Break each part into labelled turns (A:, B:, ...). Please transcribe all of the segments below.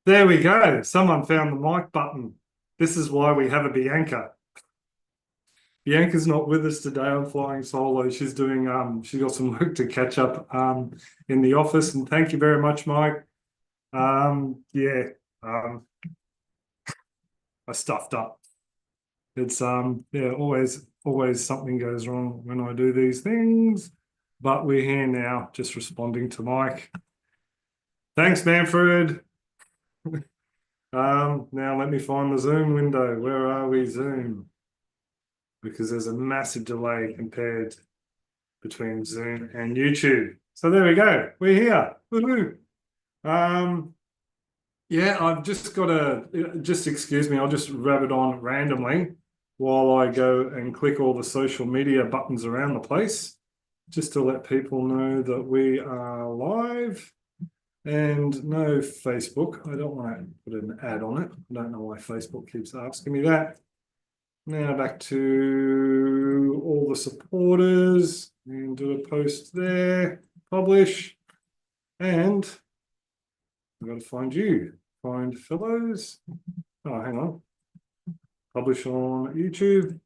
A: There we go. Someone found the mic button. This is why we have a Bianca. Bianca's not with us today. I'm flying solo. She's got some work to catch up in the office. And thank you very much, Mike. Yeah, um, I stuffed up. It's yeah, always something goes wrong when I do these things. But we're here now, just responding to Mike. Thanks, Manfred. Now let me find the Zoom window. Where are we, Zoom? Because there's a massive delay compared between Zoom and YouTube. So there we go. We're here. Woohoo. Um, yeah, I've just got just excuse me, I'll just rabbit on randomly while I go and click all the social media buttons around the place, just to let people know that we are live and no Facebook. I don't want to put an ad on it. I don't know why Facebook keeps asking me that. Now back to all the supporters and do a post there, publish, and I've got to find you, find fellows. Oh, hang on. Publish on YouTube.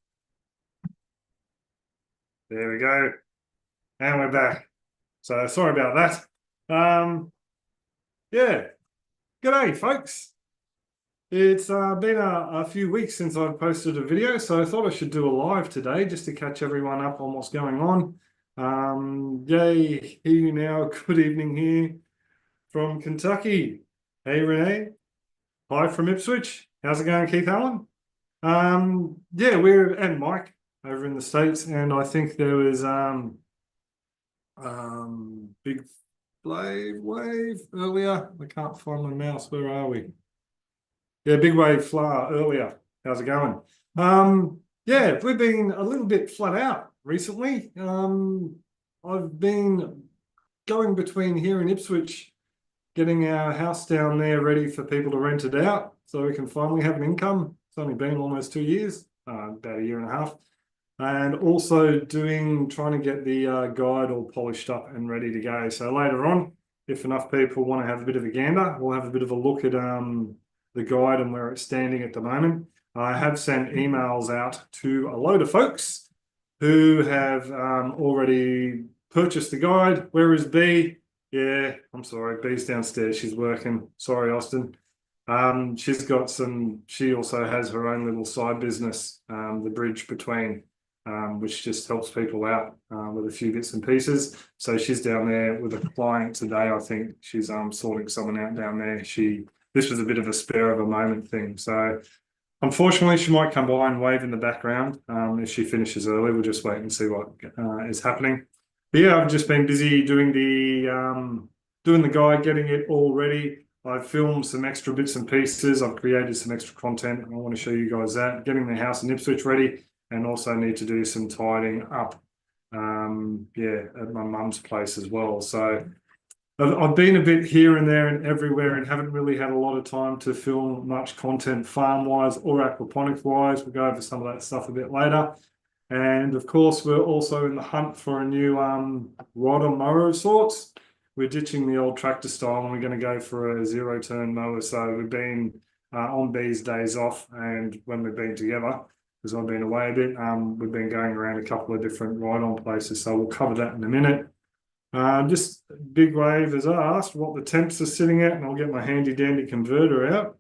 A: There we go. And we're back. So sorry about that. Yeah. G'day, folks. It's been a few weeks since I've posted a video, so I thought I should do a live today just to catch everyone up on what's going on. Yay, hear you now. Good evening here from Kentucky. Hey, Renee. Hi from Ipswich. How's it going, Keith Allen? Yeah, and Mike over in the States, and I think there was Big Wave earlier. I can't find my mouse. Where are we? Yeah, Big Wave Flower earlier. How's it going? Yeah, we've been a little bit flat out recently. I've been going between here in Ipswich, getting our house down there ready for people to rent it out so we can finally have an income. It's only been almost 2 years, about a year and a half. And also trying to get the guide all polished up and ready to go. So later on, if enough people want to have a bit of a gander, we'll have a bit of a look at the guide and where it's standing at the moment. I have sent emails out to a load of folks who have already purchased the guide. Where is B? Yeah, I'm sorry, B's downstairs. She's working. Sorry, Austin. She also has her own little side business, the bridge between, which just helps people out with a few bits and pieces. So she's down there with a client today. I think she's sorting someone out down there. This was a bit of a spur of a moment thing. So unfortunately, she might come by and wave in the background if she finishes early. We'll just wait and see what is happening. But yeah, I've just been busy doing the guide, getting it all ready. I've filmed some extra bits and pieces. I've created some extra content. I want to show you guys that. Getting the house in Ipswich ready, and also need to do some tidying up. Yeah, at my mum's place as well. So I've been a bit here and there and everywhere and haven't really had a lot of time to film much content farm-wise or aquaponics-wise. We'll go over some of that stuff a bit later. And of course, we're also in the hunt for a new rod or mower of sorts. We're ditching the old tractor style and we're going to go for a zero-turn mower. So we've been on B's days off, and when we've been together, because I've been away a bit, we've been going around a couple of different ride-on places. So we'll cover that in a minute. Just Big Wave has asked what the temps are sitting at, and I'll get my handy dandy converter out.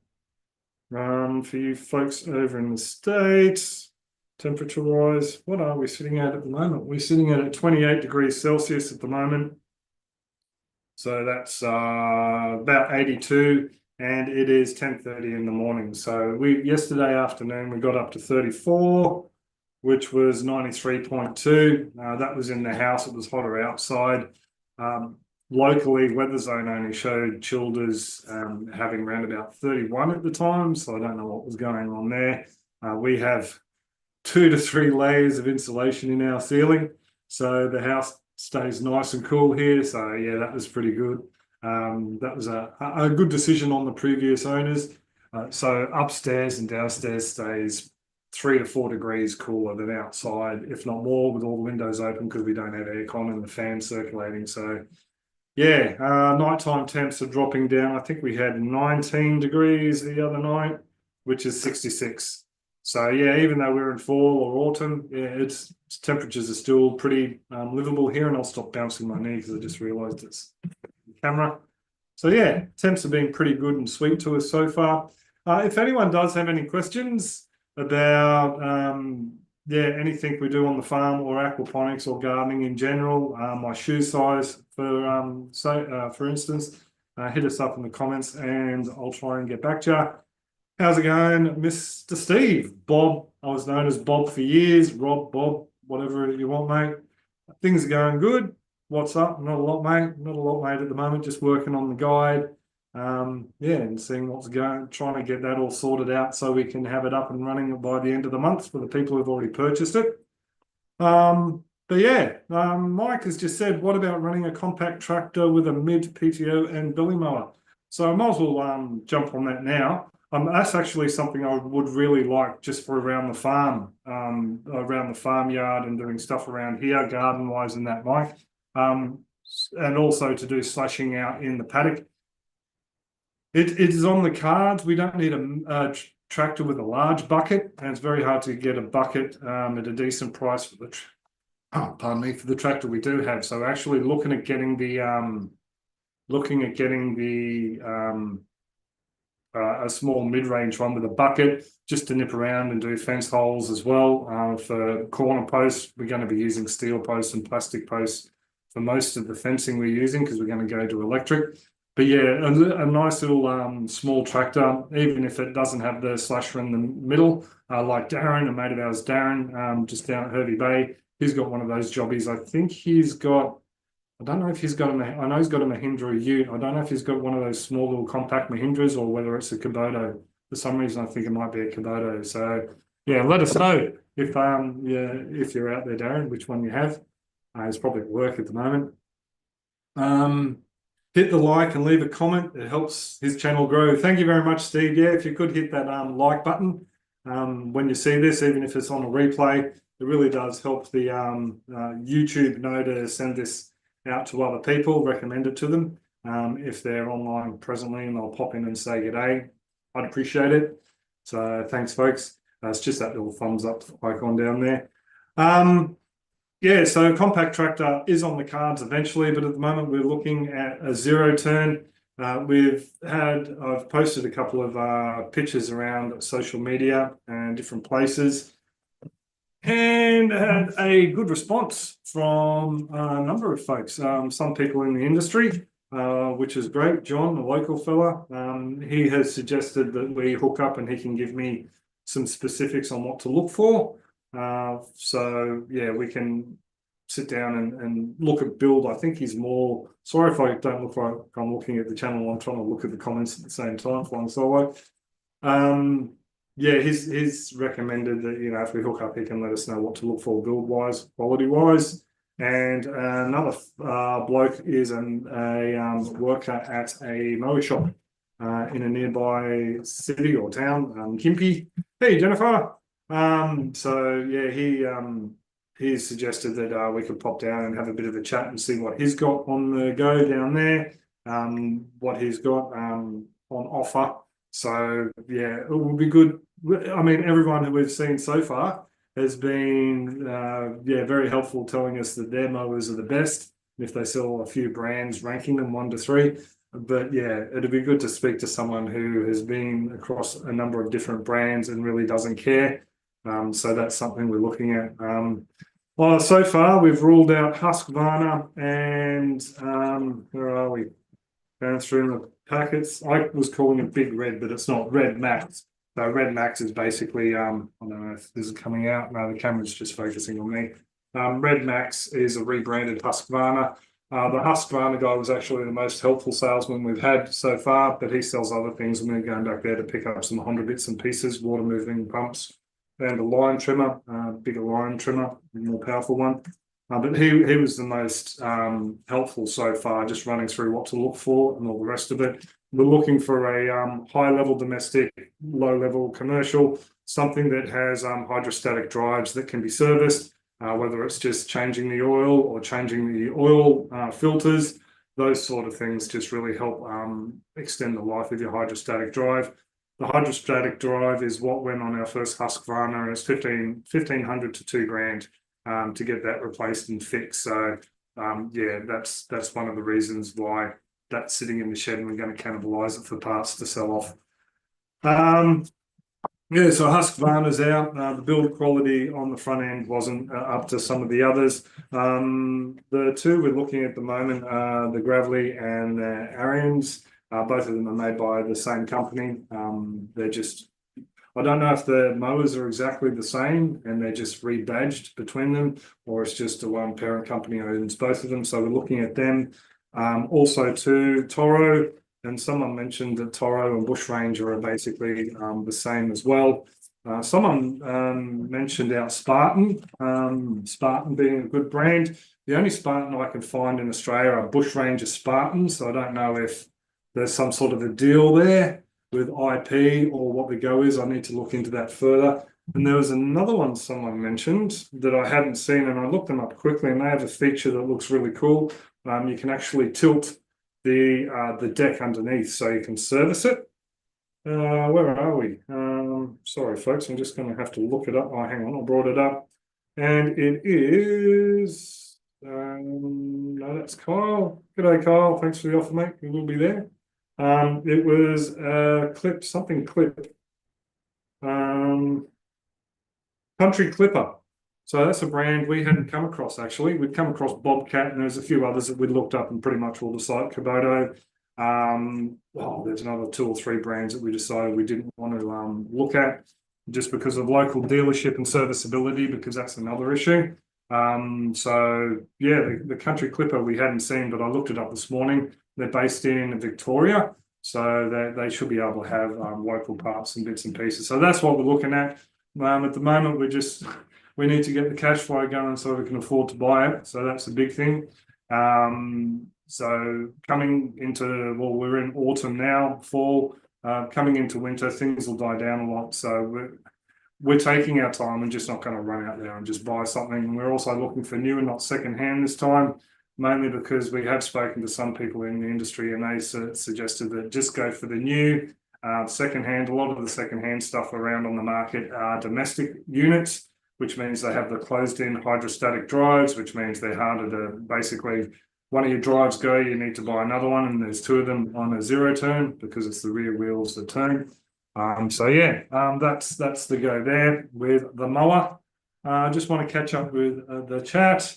A: For you folks over in the States, temperature wise, what are we sitting at the moment? We're sitting at 28 degrees Celsius at the moment. So that's about 82, and it is 10:30 in the morning. So yesterday afternoon we got up to 34, which was 93.2. That was in the house. It was hotter outside. Locally, Weather Zone only showed Childers having around about 31 at the time, so I don't know what was going on there. We have 2 to 3 layers of insulation in our ceiling, so the house stays nice and cool here. So yeah, that was pretty good. That was a good decision on the previous owners. So upstairs and downstairs stays 3 to 4 degrees cooler than outside, if not more, with all the windows open because we don't have aircon and the fan circulating. So Yeah, nighttime temps are dropping down. I think we had 19 degrees the other night, which is 66. So yeah, even though we're in fall or autumn, yeah, it's temperatures are still pretty livable here. And I'll stop bouncing my knee because I just realised it's the camera. So yeah, temps have been pretty good and sweet to us so far. If anyone does have any questions about yeah, anything we do on the farm or aquaponics or gardening in general, my shoe size for instance, hit us up in the comments and I'll try and get back to you. How's it going, Mr. Steve? Bob, I was known as Bob for years. Rob, Bob, whatever you want, mate. Things are going good. What's up? Not a lot, mate. Not a lot, mate, at the moment. Just working on the guide. Yeah, and seeing what's going, trying to get that all sorted out so we can have it up and running by the end of the month for the people who've already purchased it. But yeah, Mike has just said, what about running a compact tractor with a mid PTO and billy mower? So I might as well jump on that now. That's actually something I would really like just for around the farm, around the farmyard and doing stuff around here, garden-wise and that, Mike. And also to do slashing out in the paddock. It is on the cards. We don't need a tractor with a large bucket, and it's very hard to get a bucket at a decent price for the pardon me, for the tractor we do have. So actually looking at getting the a small mid-range one with a bucket just to nip around and do fence holes as well. For corner posts, we're going to be using steel posts and plastic posts for most of the fencing we're using because we're going to go to electric. But yeah, a nice little small tractor, even if it doesn't have the slasher in the middle, like Darren, a mate of ours, Darren, just down at Hervey Bay. He's got one of those jobbies. I think he's got, I don't know if he's got I know he's got a Mahindra Ute. I don't know if he's got one of those small little compact Mahindras or whether it's a Kubota. For some reason, I think it might be a Kubota. So yeah, let us know if you're out there, Darren, which one you have. He's probably at work at the moment. Hit the like and leave a comment. It helps his channel grow. Thank you very much, Steve. Yeah, if you could hit that like button when you see this, even if it's on a replay, it really does help the YouTube know to send this out to other people, recommend it to them. If they're online presently and they'll pop in and say g'day, I'd appreciate it. So thanks, folks. It's just that little thumbs up icon down there. Yeah, so compact tractor is on the cards eventually, but at the moment we're looking at a zero turn. I've posted a couple of pictures around social media and different places and had a good response from a number of folks, some people in the industry, which is great. John, a local fella, he has suggested that we hook up and he can give me some specifics on what to look for. So yeah, we can sit down and look at build. I think he's more, sorry if I don't look like I'm looking at the channel, I'm trying to look at the comments at the same time, flying solo. Yeah, he's recommended that, you know, if we hook up, he can let us know what to look for build wise, quality wise. And another bloke is a worker at a mower shop in a nearby city or town, Gympie. Hey, Jennifer. So yeah, he suggested that we could pop down and have a bit of a chat and see what he's got on the go down there, what he's got on offer. So yeah, it will be good. I mean, everyone who we've seen so far has been very helpful, telling us that their mowers are the best. If they sell a few brands, ranking them 1 to 3. But yeah, it'd be good to speak to someone who has been across a number of different brands and really doesn't care. So that's something we're looking at. Well, so far we've ruled out Husqvarna and where are we? Going through the packets. I was calling it Big Red, but it's not. Red Max. So Red Max is basically I don't know if this is coming out. No, the camera's just focusing on me. Red Max is a rebranded Husqvarna. The Husqvarna guy was actually the most helpful salesman we've had so far, but he sells other things. I'm going back there to pick up some Honda bits and pieces, water moving pumps, and a line trimmer, bigger line trimmer, more powerful one. But he was the most helpful so far, just running through what to look for and all the rest of it. We're looking for a high-level domestic, low-level commercial, something that has hydrostatic drives that can be serviced, whether it's just changing the oil or changing the oil filters. those sort of things just really help extend the life of your hydrostatic drive. The hydrostatic drive is what went on our first Husqvarna. It's 1,500 to $2,000 to get that replaced and fixed. So yeah, that's one of the reasons why that's sitting in the shed, and we're going to cannibalize it for parts to sell off. Yeah, so Husqvarna's out. The build quality on the front end wasn't up to some of the others. The two we're looking at the moment are the Gravely and the Arians. Both of them are made by the same company. They're just, I don't know if the mowers are exactly the same and they're just rebadged between them, or it's just the one parent company owns both of them. So we're looking at them. Also to Toro. And someone mentioned that Toro and Bushranger are basically the same as well. Someone mentioned our Spartan, Spartan being a good brand. The only Spartan I can find in Australia are Bushranger Spartans. So I don't know if there's some sort of a deal there with IP or what the go is. I need to look into that further. And there was another one someone mentioned that I hadn't seen, and I looked them up quickly, and they have a feature that looks really cool. You can actually tilt the deck underneath so you can service it. Where are we? Sorry folks, I'm just going to have to look it up. Oh, hang on, I brought it up, and it is no, that's Kyle. G'day Kyle, thanks for the offer, mate. We will be there. It was clip, Country Clipper. So that's a brand we hadn't come across, actually. We'd come across Bobcat, and there's a few others that we'd looked up and pretty much all the site, Kubota. Well, there's another 2 or 3 brands that we decided we didn't want to look at just because of local dealership and serviceability, because that's another issue. So yeah, the Country Clipper we hadn't seen, but I looked it up this morning. They're based in Victoria, so they should be able to have local parts and bits and pieces. So that's what we're looking at. At the moment, we need to get the cash flow going so we can afford to buy it. So that's a big thing. So coming into, well, we're in autumn now, fall, coming into winter, things will die down a lot. So we're taking our time and just not going to run out there and just buy something. And we're also looking for new and not secondhand this time, mainly because we have spoken to some people in the industry, and they suggested that just go for the new. Secondhand, a lot of the secondhand stuff around on the market are domestic units, which means they have the closed-in hydrostatic drives, which means they're harder to basically, one of your drives go, you need to buy another one, and there's 2 of them on a 0 turn because it's the rear wheels that turn. So yeah, that's the go there with the mower. I just want to catch up with the chat.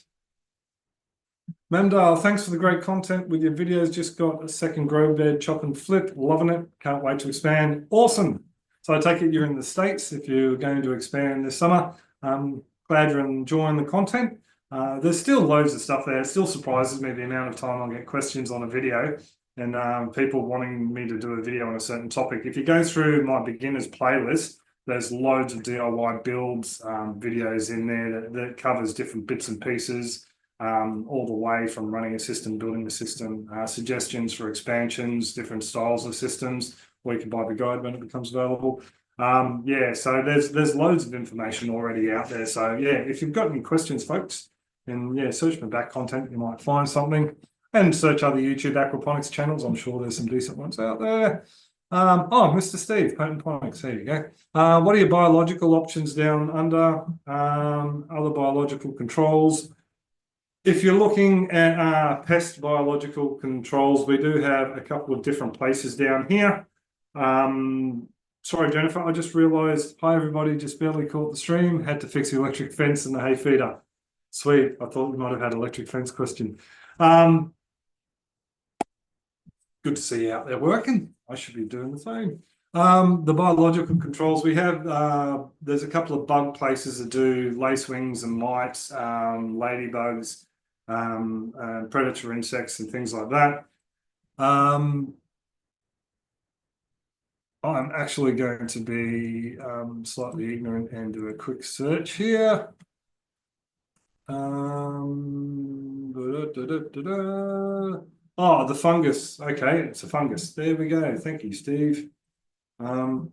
A: Memdale, thanks for the great content with your videos. Just got a second grow bed, chop and flip. Loving it. Can't wait to expand. Awesome. So I take it you're in the States if you're going to expand this summer. Glad you're enjoying the content. There's still loads of stuff there. It still surprises me the amount of time I'll get questions on a video and people wanting me to do a video on a certain topic. If you go through my beginners playlist, there's loads of DIY builds videos in there that covers different bits and pieces. All the way from running a system, building a system, suggestions for expansions, different styles of systems, or you can buy the guide when it becomes available. Yeah, so there's loads of information already out there. So yeah, if you've got any questions, folks, then yeah, search for back content, you might find something. And search other YouTube aquaponics channels. I'm sure there's some decent ones out there. Oh, Mr. Steve, Potent Ponics, there you go. What are your biological options down under? Other biological controls. If you're looking at pest biological controls, we do have a couple of different places down here. Sorry, Jennifer, I just realized, hi everybody, just barely caught the stream, had to fix the electric fence and the hay feeder. Sweet, I thought we might have had an electric fence question. Good to see you out there working. I should be doing the same. The biological controls we have, there's a couple of bug places that do lacewings and mites, ladybugs, predator insects and things like that. I'm actually going to be slightly ignorant and do a quick search here. Oh, the fungus. Okay, it's a fungus. There we go. Thank you, Steve. Fungal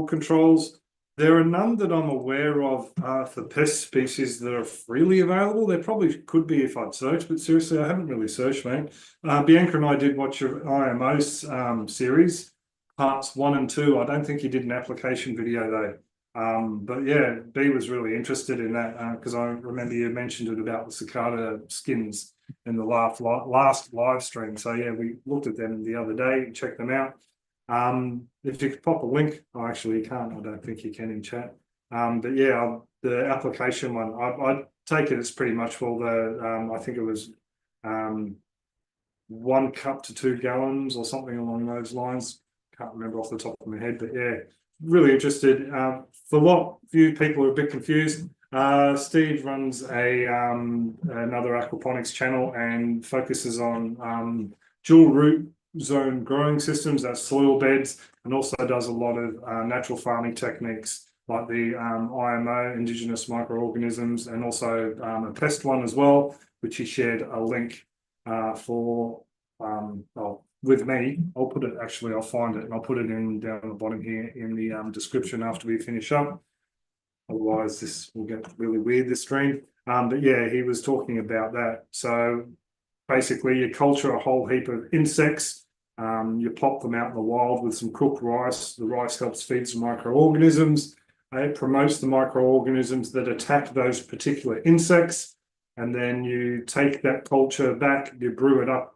A: controls. There are none that I'm aware of for pest species that are freely available. There probably could be if I'd search, but seriously, I haven't really searched, mate. Bianca and I did watch your IMO's series, parts 1 and 2. I don't think you did an application video though. But yeah, B was really interested in that because I remember you mentioned it about the cicada skins in the last live stream. So yeah, we looked at them the other day, checked them out. If you could pop a link, actually you can't, I don't think you can in chat. But yeah, the application one, I take it it's pretty much for the, I think it was 1 cup to 2 gallons or something along those lines. Can't remember off the top of my head, but yeah, really interested. For what few people are a bit confused, Steve runs another aquaponics channel and focuses on dual root zone growing systems, that's soil beds, and also does a lot of natural farming techniques like the IMO, Indigenous microorganisms, and also a pest one as well, which he shared a link for with me. I'll put it, actually, I'll find it and I'll put it in down the bottom here in the description after we finish up. Otherwise, this will get really weird, this stream. But yeah, he was talking about that. So basically, you culture a whole heap of insects. You pop them out in the wild with some cooked rice. The rice helps feed some microorganisms. It promotes the microorganisms that attack those particular insects. And then you take that culture back, you brew it up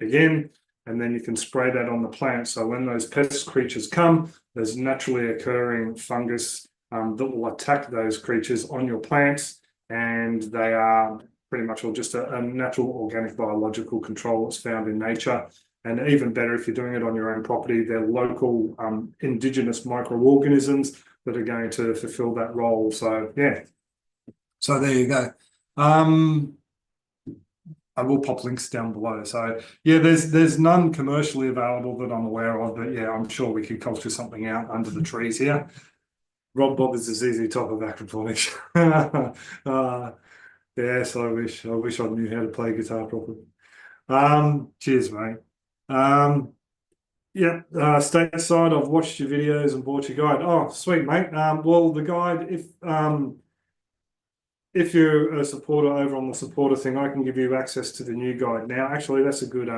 A: again, and then you can spray that on the plant. So when those pest creatures come, there's naturally occurring fungus that will attack those creatures on your plants, and they are pretty much all just a natural organic biological control that's found in nature. And even better, if you're doing it on your own property, they're local indigenous microorganisms that are going to fulfill that role. So yeah, so there you go. I will pop links down below. So yeah, there's none commercially available that I'm aware of, but yeah, I'm sure we could culture something out under the trees here. Rob Bob is a ZZ top of aquaponics. Yes, I wish I knew how to play guitar properly. Cheers, mate. Yeah, stateside, I've watched your videos and bought your guide. Oh, sweet, mate. Well, the guide, if you're a supporter over on the supporter thing, I can give you access to the new guide. Now, actually, that's a good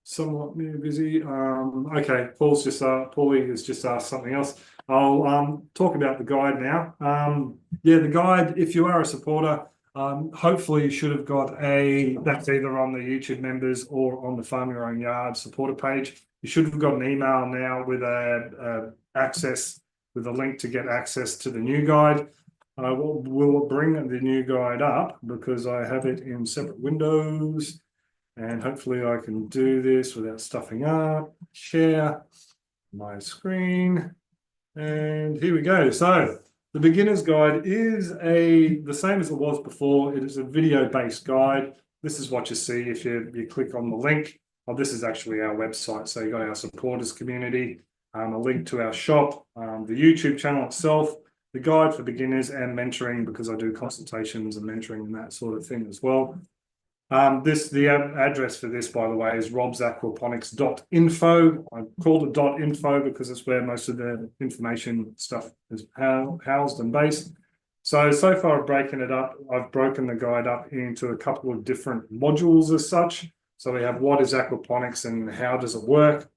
A: somewhat busy. Okay, Paulie has just asked something else. I'll talk about the guide now. Yeah, the guide, if you are a supporter, hopefully you should have got that's either on the YouTube members or on the Farm Your Own Yard supporter page. You should have got an email now with a link to get access to the new guide. I will bring the new guide up because I have it in separate windows. And hopefully I can do this without stuffing up. Share my screen. And here we go. So the beginner's guide is the same as it was before. It is a video-based guide. This is what you see if you click on the link. Oh, this is actually our website. So you got our supporters community, a link to our shop, the YouTube channel itself, the guide for beginners, and mentoring, because I do consultations and mentoring and that sort of thing as well. The address for this, by the way, is robsaquaponics.info. I called it .info because it's where most of the information stuff is housed and based. So far I've broken the guide up into a couple of different modules as such. So we have what is aquaponics and how does it work.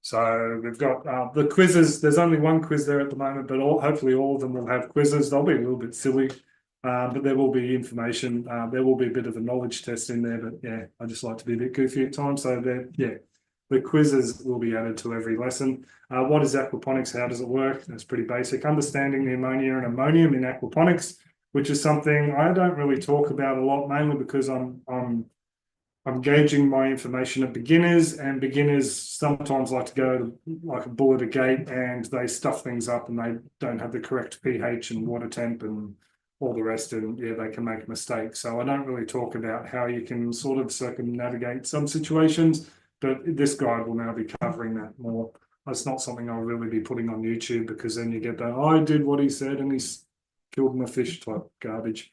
A: So we've got the quizzes. There's only one quiz there at the moment, but hopefully all of them will have quizzes. They'll be a little bit silly. But there will be information. There will be a bit of a knowledge test in there, but yeah, I just like to be a bit goofy at times. So the quizzes will be added to every lesson. What is aquaponics? How does it work? That's pretty basic. Understanding the ammonia and ammonium in aquaponics, which is something I don't really talk about a lot, mainly because I'm gauging my information at beginners, and beginners sometimes like to go like a bull at a gate and they stuff things up and they don't have the correct pH and water temp and all the rest, and yeah, they can make mistakes. So I don't really talk about how you can sort of circumnavigate some situations, but this guide will now be covering that more. It's not something I'll really be putting on YouTube, because then you get that, I did what he said and he's killed my fish type garbage.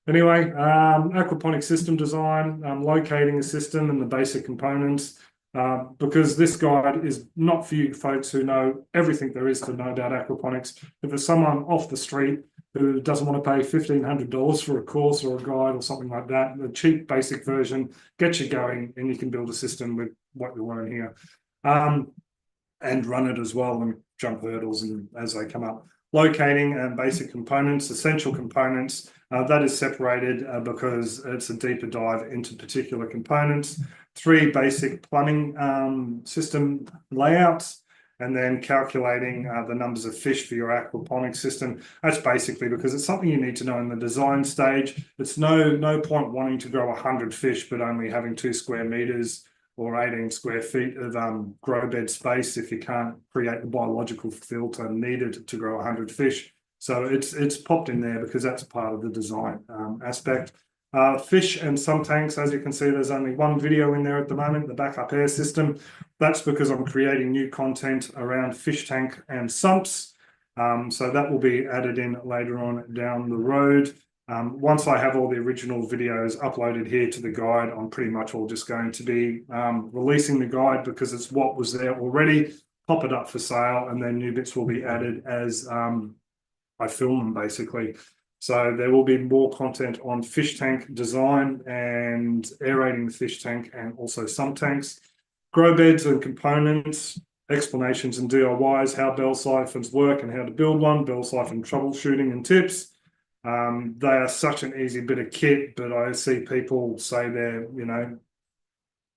A: Anyway, aquaponic system design, locating a system and the basic components, because this guide is not for you folks who know everything there is to know about aquaponics. If there's someone off the street who doesn't want to pay $1,500 for a course or a guide or something like that, the cheap basic version gets you going, and you can build a system with what you learn here, and run it as well and jump hurdles and as they come up. Locating and basic components, essential components, that is separated because it's a deeper dive into particular components. 3 basic plumbing system layouts, and then calculating the numbers of fish for your aquaponics system. That's basically because it's something you need to know in the design stage. It's no point wanting to grow 100 fish but only having 2 square meters or 18 square feet of grow bed space if you can't create the biological filter needed to grow 100 fish. So it's popped in there because that's part of the design aspect. Fish and sump tanks, as you can see, there's only 1 video in there at the moment, the backup air system. That's because I'm creating new content around fish tank and sumps. So that will be added in later on down the road. Once I have all the original videos uploaded here to the guide, I'm pretty much all just going to be releasing the guide because it's what was there already, pop it up for sale, and then new bits will be added as I film them basically. So there will be more content on fish tank design and aerating the fish tank, and also sump tanks, grow beds and components, explanations and DIYs, how bell siphons work and how to build one, bell siphon troubleshooting and tips. They are such an easy bit of kit, but I see people say they're,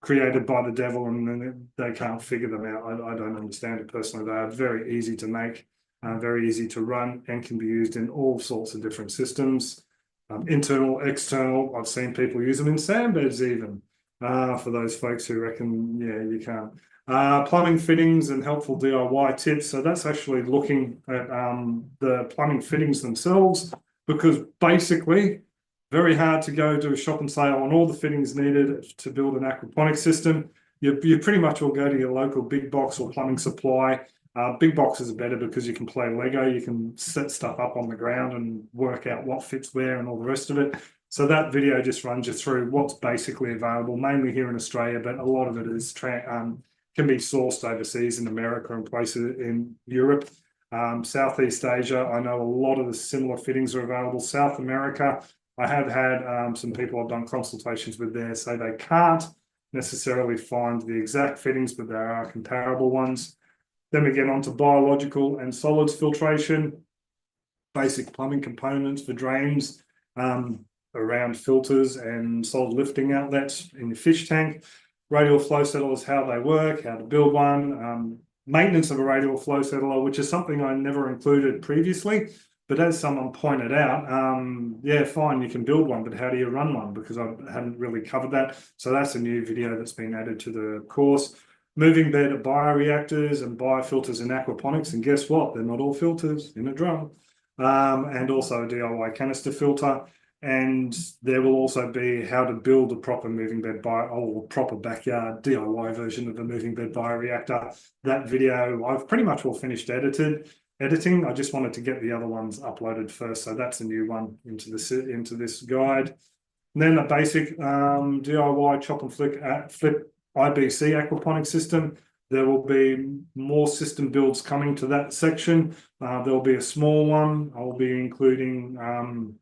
A: created by the devil and then they can't figure them out. I don't understand it personally. They are very easy to make, very easy to run, and can be used in all sorts of different systems. Internal, external. I've seen people use them in sand beds even, for those folks who reckon, yeah, you can't. Plumbing fittings and helpful DIY tips. So that's actually looking at the plumbing fittings themselves, because basically very hard to go do a shop and sale on all the fittings needed to build an aquaponics system. You pretty much will go to your local big box or plumbing supply. Big boxes are better because you can play Lego, you can set stuff up on the ground and work out what fits where and all the rest of it. So that video just runs you through what's basically available, mainly here in Australia, but a lot of it is can be sourced overseas in America and places in Europe. Southeast Asia, I know a lot of the similar fittings are available. South America, I have had some people I've done consultations with there say they can't necessarily find the exact fittings, but there are comparable ones. Then we get on to biological and solids filtration, basic plumbing components for drains, around filters and solid lifting outlets in your fish tank, radial flow settlers, how they work, how to build one, maintenance of a radial flow settler, which is something I never included previously, but as someone pointed out, yeah, fine, you can build one, but how do you run one? Because I hadn't really covered that. So that's a new video that's been added to the course. Moving bed bioreactors and biofilters in aquaponics, and guess what? They're not all filters in a drum. And also a DIY canister filter. And there will also be how to build a proper moving bed or proper backyard DIY version of a moving bed bioreactor. That video I've pretty much all finished editing. I just wanted to get the other ones uploaded first, so that's a new one into this guide. And then a basic DIY chop and flip IBC aquaponics system. There will be more system builds coming to that section. There'll be a small one. I'll be including.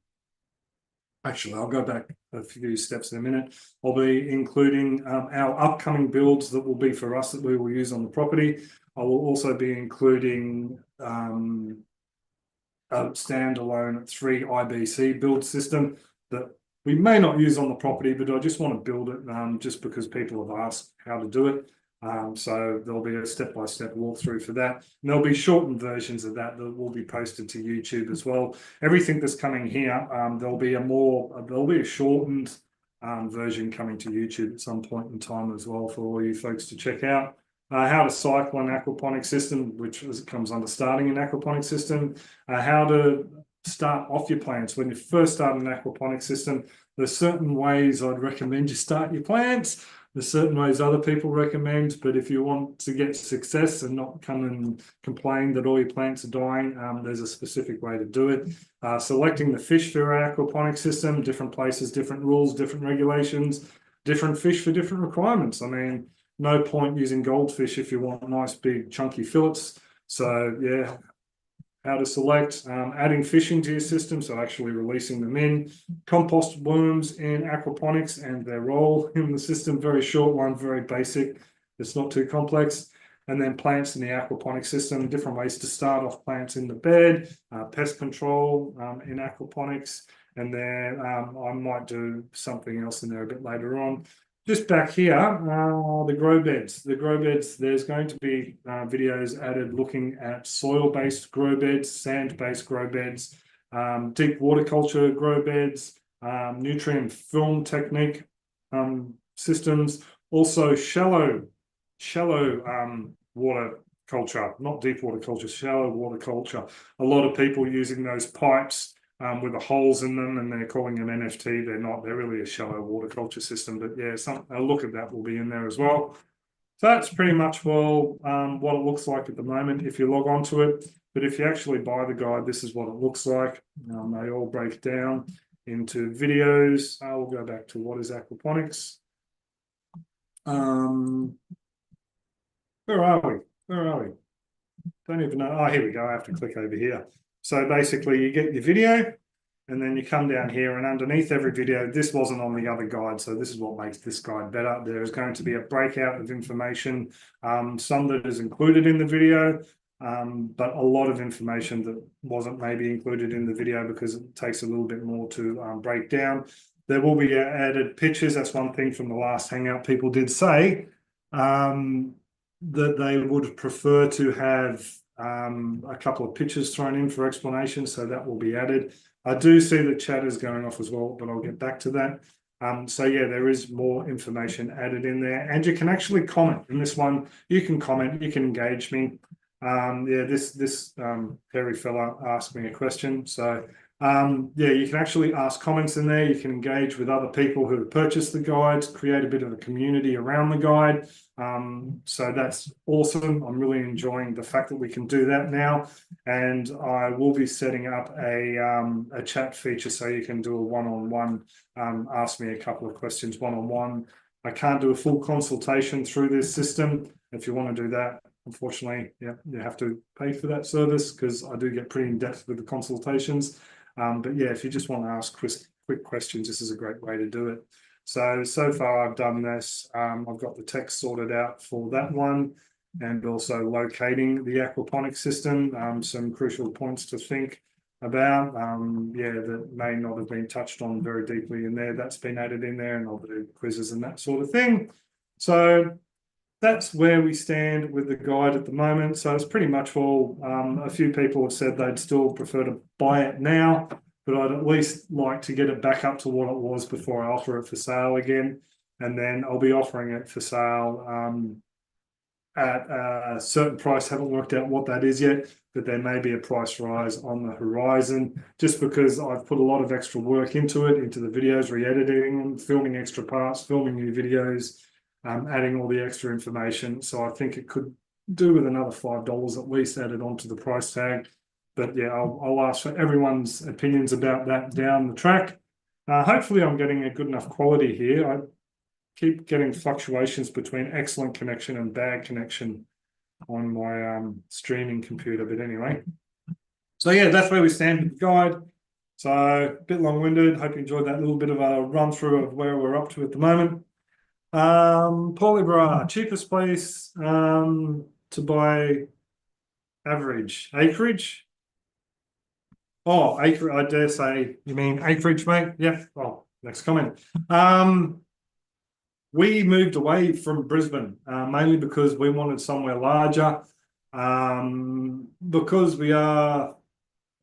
A: Actually, I'll go back a few steps in a minute. I'll be including our upcoming builds that will be for us that we will use on the property. I will also be including a standalone 3 IBC build system that we may not use on the property, but I just want to build it just because people have asked how to do it. So there'll be a step-by-step walkthrough for that. And there'll be shortened versions of that will be posted to YouTube as well. Everything that's coming here, there'll be a shortened version coming to YouTube at some point in time as well for all you folks to check out. How to cycle an aquaponic system, which comes under starting an aquaponic system. How to start off your plants. When you first start an aquaponic system, there's certain ways I'd recommend you start your plants. There's certain ways other people recommend, but if you want to get success and not come and complain that all your plants are dying, there's a specific way to do it. Selecting the fish for our aquaponic system, different places, different rules, different regulations, different fish for different requirements. I mean, no point using goldfish if you want nice big chunky fillets. So yeah, how to select, adding fish into your system, so actually releasing them in, compost worms in aquaponics and their role in the system, very short one, very basic, it's not too complex. And then plants in the aquaponics system, different ways to start off plants in the bed, pest control in aquaponics, and then I might do something else in there a bit later on. Just back here, the grow beds. The grow beds, there's going to be videos added looking at soil-based grow beds, sand-based grow beds, deep water culture grow beds, nutrient film technique systems, also shallow water culture, not deep water culture, shallow water culture. A lot of people using those pipes with the holes in them, and they're calling them NFT. They're not, they're really a shallow water culture system, but yeah, a look at that will be in there as well. So that's pretty much what it looks like at the moment if you log on to it. But if you actually buy the guide, this is what it looks like. They all break down into videos. I'll go back to what is aquaponics. Where are we? Where are we? Don't even know. Oh, here we go. I have to click over here. So basically you get your video and then you come down here, and underneath every video, this wasn't on the other guide, so this is what makes this guide better. There is going to be a breakout of information, some that is included in the video, but a lot of information that wasn't maybe included in the video because it takes a little bit more to break down. There will be added pictures. That's one thing from the last Hangout. People did say that they would prefer to have a couple of pictures thrown in for explanation, so that will be added. I do see the chat is going off as well, but I'll get back to that. So yeah, there is more information added in there, and you can actually comment in this one. You can comment, you can engage me. Yeah, this hairy fella asked me a question, so yeah, you can actually ask comments in there. You can engage with other people who have purchased the guides, create a bit of a community around the guide. So that's awesome. I'm really enjoying the fact that we can do that now. And I will be setting up a chat feature so you can do a one-on-one, ask me a couple of questions one-on-one. I can't do a full consultation through this system. If you want to do that, unfortunately, yeah, you have to pay for that service because I do get pretty in-depth with the consultations. But yeah, if you just want to ask quick questions, this is a great way to do it. So far I've done this. I've got the text sorted out for that one, and also locating the aquaponics system. Some crucial points to think about. Yeah, that may not have been touched on very deeply in there. That's been added in there, and I'll do quizzes and that sort of thing. So that's where we stand with the guide at the moment. So it's pretty much all. A few people have said they'd still prefer to buy it now, but I'd at least like to get it back up to what it was before I offer it for sale again. And then I'll be offering it for sale at a certain price. Haven't worked out what that is yet, but there may be a price rise on the horizon, just because I've put a lot of extra work into it, into the videos, re-editing them, filming extra parts, filming new videos, adding all the extra information. So I think it could do with another $5 at least added onto the price tag. But yeah, I'll ask for everyone's opinions about that down the track. Hopefully I'm getting a good enough quality here. I keep getting fluctuations between excellent connection and bad connection on my streaming computer. But anyway, so yeah, that's where we stand with the guide. So a bit long-winded. Hope you enjoyed that little bit of a run through of where we're up to at the moment. Polybra, cheapest place to buy average acreage. Oh, acre, I dare say you mean acreage, mate? Yeah. Oh, next comment. We moved away from Brisbane mainly because we wanted somewhere larger. Because we are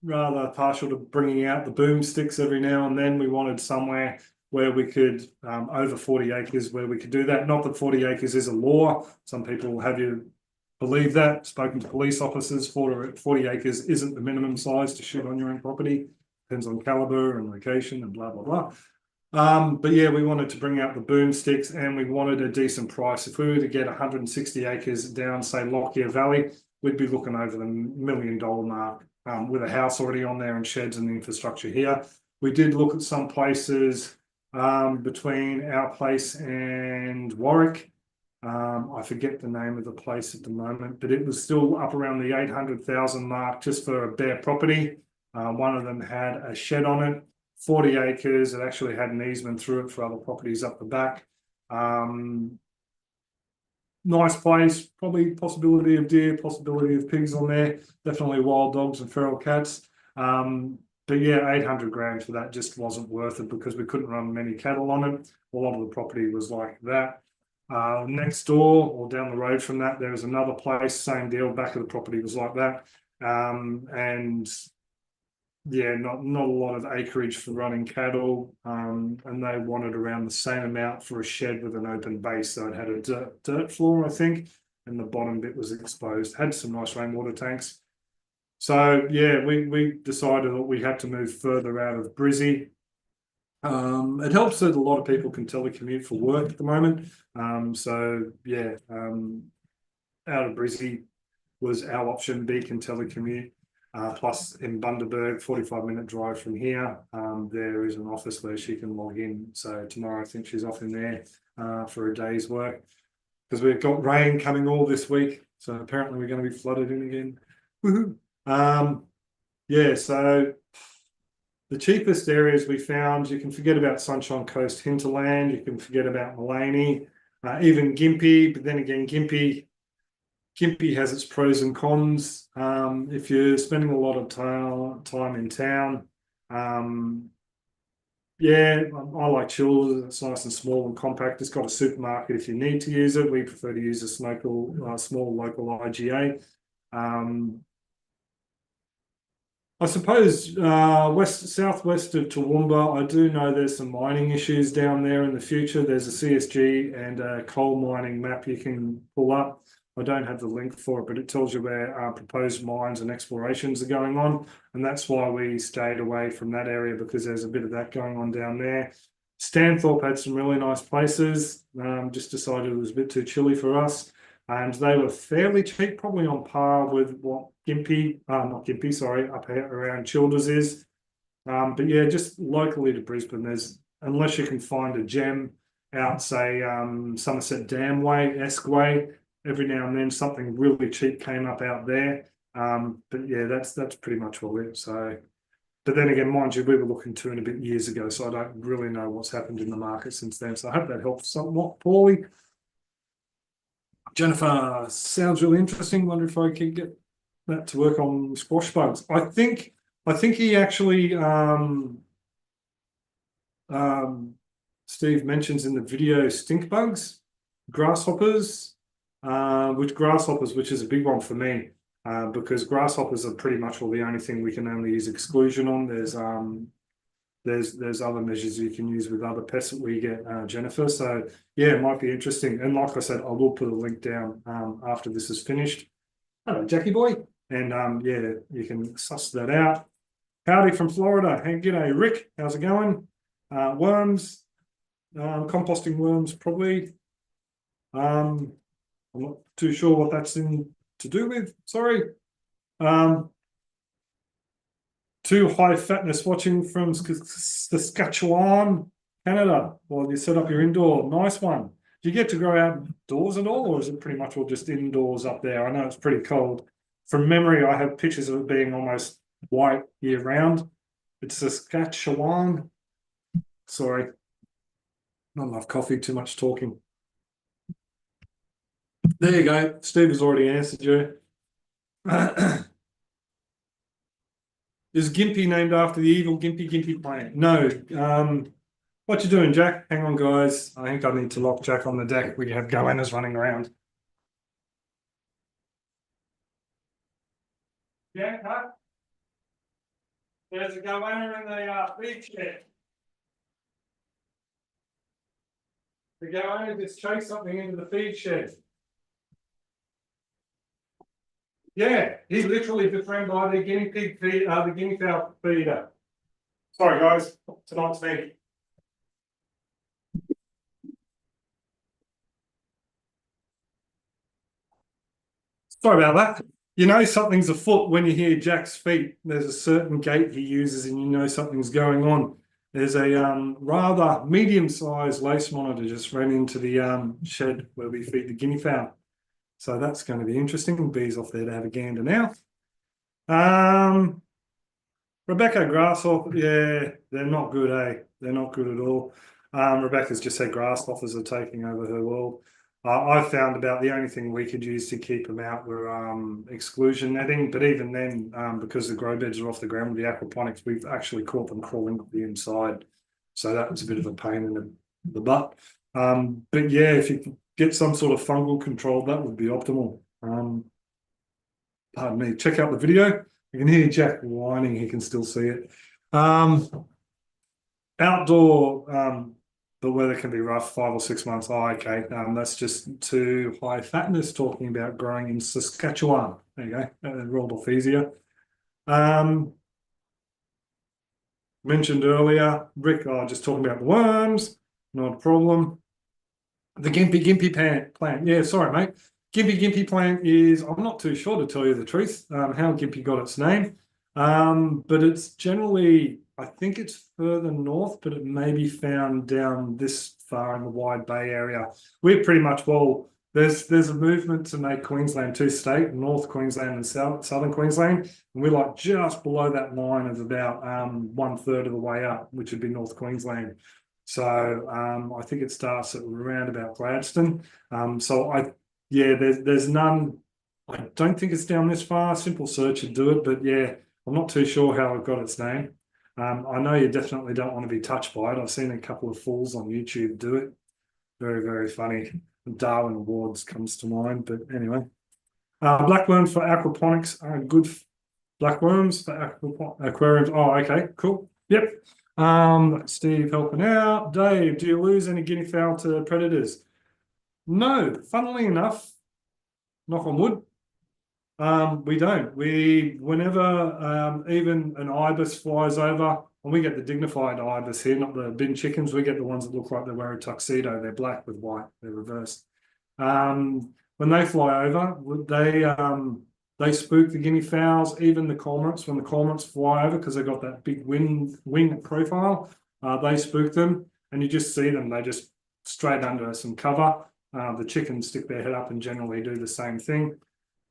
A: rather partial to bringing out the boomsticks every now and then, we wanted somewhere where we could, over 40 acres, where we could do that. Not that 40 acres is a law. Some people have you believe that. Spoken to police officers, 40 acres isn't the minimum size to shoot on your own property. Depends on caliber and location and blah, blah, blah. But yeah, we wanted to bring out the boomsticks, and we wanted a decent price. If we were to get 160 acres down, say, Lockyer Valley, we'd be looking over the $1 million mark with a house already on there and sheds and the infrastructure here. We did look at some places between our place and Warwick. I forget the name of the place at the moment, but it was still up around the 800,000 mark just for a bare property. One of them had a shed on it, 40 acres. It actually had an easement through it for other properties up the back. Nice place, probably possibility of deer, possibility of pigs on there, definitely wild dogs and feral cats. But yeah, 800 grand for that just wasn't worth it because we couldn't run many cattle on it. A lot of the property was like that. Next door or down the road from that, there was another place, same deal, back of the property was like that. And yeah, not a lot of acreage for running cattle, and they wanted around the same amount for a shed with an open base. So it had a dirt floor, I think, and the bottom bit was exposed. Had some nice rainwater tanks. So yeah, we decided that we had to move further out of Brizzy. It helps that a lot of people can telecommute for work at the moment. So yeah, out of Brizzy was our option. B can telecommute. Plus in Bundaberg, 45-minute drive from here, there is an office where she can log in. So tomorrow I think she's off in there for a day's work because we've got rain coming all this week. So apparently we're going to be flooded in again. Woohoo! Yeah, so the cheapest areas we found, you can forget about Sunshine Coast hinterland, you can forget about Mullaney, even Gympie, but then again, Gympie has its pros and cons. If you're spending a lot of time in town, yeah, I like Chills. It's nice and small and compact. It's got a supermarket if you need to use it. We prefer to use a small local IGA. I suppose southwest of Toowoomba, I do know there's some mining issues down there in the future. There's a CSG and a coal mining map you can pull up. I don't have the link for it, but it tells you where proposed mines and explorations are going on. And that's why we stayed away from that area, because there's a bit of that going on down there. Stanthorpe had some really nice places. Just decided it was a bit too chilly for us. And they were fairly cheap, probably on par with what Gympie, not Gympie, sorry, up here around Childers is. But yeah, just locally to Brisbane, there's, unless you can find a gem out, say, Somerset Dam way-esque way, every now and then something really cheap came up out there. But yeah, that's pretty much all it. So, but then again, mind you, we were looking 2.5 years ago, so I don't really know what's happened in the market since then. So I hope that helps somewhat, Paulie. Jennifer, sounds really interesting. Wonder if I could get that to work on squash bugs. I think he actually Steve mentions in the video stink bugs, grasshoppers, which is a big one for me, because grasshoppers are pretty much all the only thing we can only use exclusion on. There's other measures you can use with other pests that we get, Jennifer. So yeah, it might be interesting. And like I said, I will put a link down after this is finished. Hello, Jackie boy. And yeah, you can suss that out. Howdy from Florida. Hey, g'day, Rick. How's it going? Worms, composting worms, probably. I'm not too sure what that's in to do with. Sorry. Too high fatness watching from Saskatchewan, Canada. Well, you set up your indoor. Nice one. Do you get to grow outdoors at all, or is it pretty much all just indoors up there? I know it's pretty cold. From memory, I have pictures of it being almost white year round. It's Saskatchewan. Sorry. Not enough coffee, too much talking. There you go. Steve has already answered you. Is Gympie named after the evil Gympie plant? No. What you doing, Jack? Hang on, guys. I think I need to lock Jack on the deck. We have goannas running around. Jack, huh? There's a goanna in the feed shed. The goanna just chased something into the feed shed. Yeah, he literally just ran by the guinea pig feed, the guinea fowl feeder. Sorry, guys. Tonight's me. Sorry about that. You know something's afoot when you hear Jack's feet. There's a certain gait he uses and you know something's going on. There's a rather medium-sized lace monitor just ran into the shed where we feed the guinea fowl. So that's going to be interesting. Bees off there to have a gander now. Rebecca Grasshopper, yeah, they're not good, eh? They're not good at all. Rebecca's just said grasshoppers are taking over her world. I found about the only thing we could use to keep them out were exclusion netting, but even then, because the grow beds are off the ground with the aquaponics, we've actually caught them crawling up the inside. So that was a bit of a pain in the butt. But yeah, if you could get some sort of fungal control, that would be optimal. Pardon me, check out the video. You can hear Jack whining, he can still see it. Outdoor, the weather can be rough, 5 or 6 months. Oh, okay. That's just too high fatness, talking about growing in Saskatchewan. There you go. That rolled off easier. Mentioned earlier, Rick, just talking about the worms, not a problem. The Gimpy plant. Yeah, sorry, mate. Gimpy plant is, I'm not too sure to tell you the truth, how Gimpy got its name. But it's generally, I think it's further north, but it may be found down this far in the Wide Bay area. We're pretty much, well, there's a movement to make Queensland two-state, North Queensland and Southern Queensland. And we're like just below that line of about 1/3 of the way up, which would be North Queensland. So I think it starts at around about Gladstone. There's none. I don't think it's down this far. Simple search would do it, but yeah, I'm not too sure how it got its name. I know you definitely don't want to be touched by it. I've seen a couple of fools on YouTube do it. Very, very funny. Darwin Awards comes to mind, but anyway. Blackworms for aquaponics are good. Blackworms for aquariums. Oh, okay, cool. Yep. Steve helping out. Dave, do you lose any guinea fowl to predators? No, funnily enough, knock on wood, we don't. Whenever even an ibis flies over, and we get the dignified ibis here, not the bin chickens, we get the ones that look like they wear a tuxedo. They're black with white. They're reversed. When they fly over, they spook the guinea fowls, even the cormorants. When the cormorants fly over, because they've got that big wing profile, they spook them, and you just see them. They just straight under some cover. The chickens stick their head up and generally do the same thing.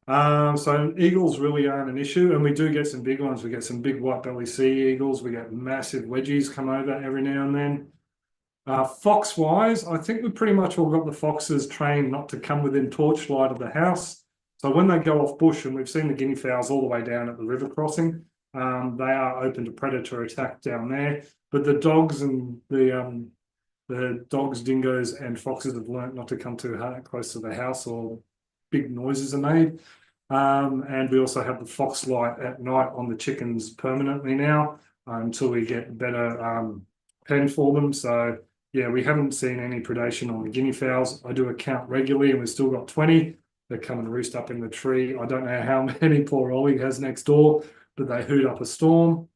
A: So eagles really aren't an issue, and we do get some big ones. We get some big white belly sea eagles. We get massive wedgies come over every now and then. Fox wise, I think we pretty much all got the foxes trained not to come within torchlight of the house. So when they go off bush, and we've seen the guinea fowls all the way down at the river crossing, they are open to predator attack down there. But the dogs and the dogs, dingoes, and foxes have learnt not to come too close to the house, or big noises are made. And we also have the fox light at night on the chickens permanently now, until we get better pen for them. So yeah, we haven't seen any predation on the guinea fowls. I do a count regularly, and we've still got 20 that come and roost up in the tree. I don't know how many poor Ollie has next door, but they hoot up a storm.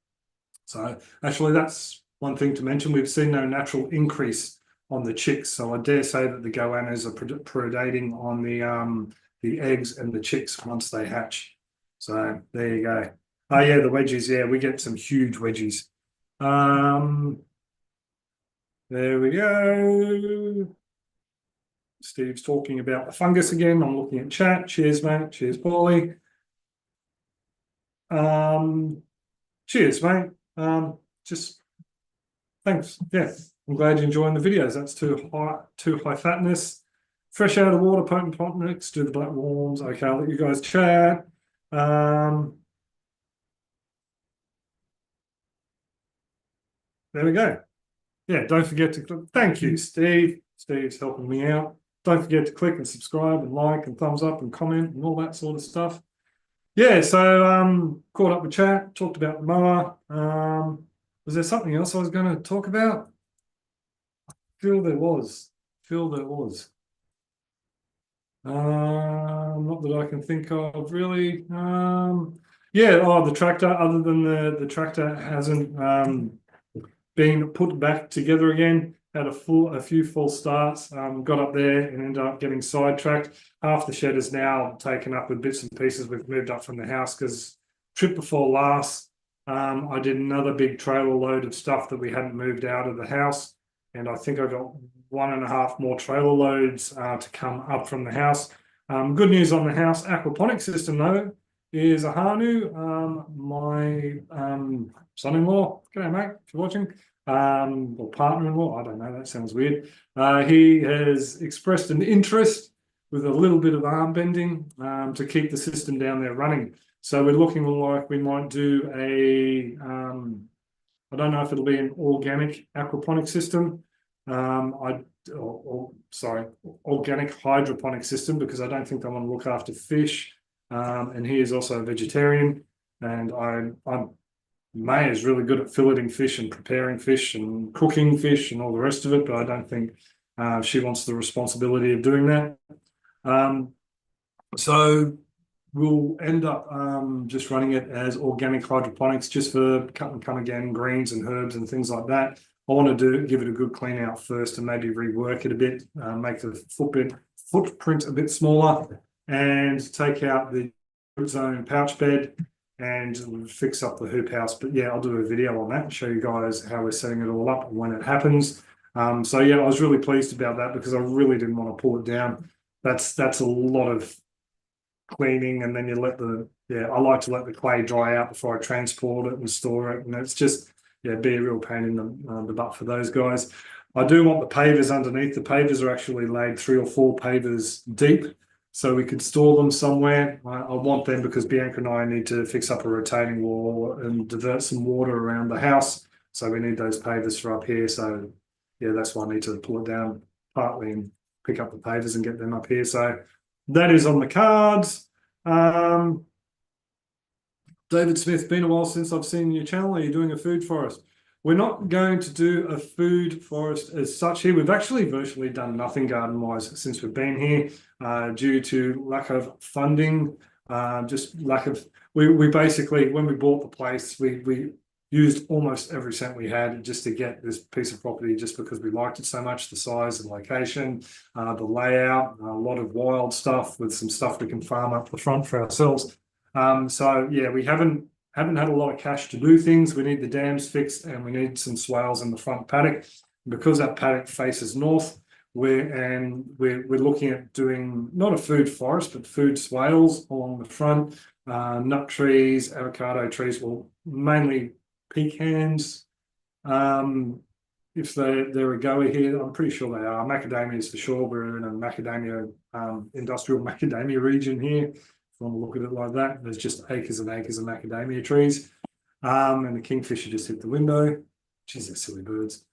A: So actually, that's one thing to mention. We've seen no natural increase on the chicks, so I dare say that the goannas are predating on the eggs and the chicks once they hatch. So there you go. Oh yeah, the wedgies. Yeah, we get some huge wedgies. There we go. Steve's talking about the fungus again. I'm looking at chat. Cheers, mate. Cheers, Paulie. Cheers, mate. Just thanks. Yeah, I'm glad you're enjoying the videos. That's too high fatness. Fresh out of water, potent potniks, do the black worms. Okay, I'll let you guys chat. There we go. Yeah, don't forget to click. Thank you, Steve. Steve's helping me out. Don't forget to click and subscribe and like and thumbs up and comment and all that sort of stuff. Yeah, so caught up with chat, talked about the mower. Was there something else I was going to talk about? I feel there was. Not that I can think of really. Yeah, the tractor, other than the tractor hasn't been put back together again. Had a few full starts, got up there and ended up getting sidetracked. Half the shed is now taken up with bits and pieces. We've moved up from the house because trip before last, I did another big trailer load of stuff that we hadn't moved out of the house. And I think I got 1.5 more trailer loads to come up from the house. Good news on the house aquaponics system though is a Hanu, my son-in-law. G'day, mate, if you're watching. Or partner-in-law, I don't know, that sounds weird. He has expressed an interest with a little bit of arm bending to keep the system down there running. So we're looking like we might do I don't know if it'll be an organic aquaponic system. Sorry, organic hydroponic system, because I don't think they want to look after fish. And he is also a vegetarian, and I'm May is really good at filleting fish and preparing fish and cooking fish and all the rest of it, but I don't think she wants the responsibility of doing that. So we'll end up just running it as organic hydroponics, just for cut and come again greens and herbs and things like that. I want to give it a good clean out first and maybe rework it a bit, make the footprint a bit smaller, and take out the zone pouch bed and fix up the hoop house. But yeah, I'll do a video on that and show you guys how we're setting it all up and when it happens. So yeah, I was really pleased about that because I really didn't want to pull it down. That's a lot of cleaning, and then you let I like to let the clay dry out before I transport it and store it, and it's just be a real pain in the butt for those guys. I do want the pavers underneath. The pavers are actually laid 3 or 4 pavers deep, so we could store them somewhere. I want them because Bianca and I need to fix up a retaining wall and divert some water around the house, so we need those pavers for up here. So yeah, that's why I need to pull it down partly and pick up the pavers and get them up here. So that is on the cards. David Smith, been a while since I've seen your channel. Are you doing a food forest? We're not going to do a food forest as such here. We've actually virtually done nothing garden-wise since we've been here, due to lack of funding, just lack of. We basically, when we bought the place, we used almost every cent we had just to get this piece of property, just because we liked it so much, the size and location, the layout, a lot of wild stuff with some stuff we can farm up the front for ourselves. So yeah, we haven't had a lot of cash to do things. We need the dams fixed and we need some swales in the front paddock. Because that paddock faces north, we're looking at doing not a food forest, but food swales along the front, nut trees, avocado trees, well, mainly pecans. If they're a goer here, I'm pretty sure they are. Macadamias for sure. We're in a macadamia, industrial macadamia region here. If you want to look at it like that, there's just acres and acres of macadamia trees. And the kingfisher just hit the window. Geez, they're silly birds.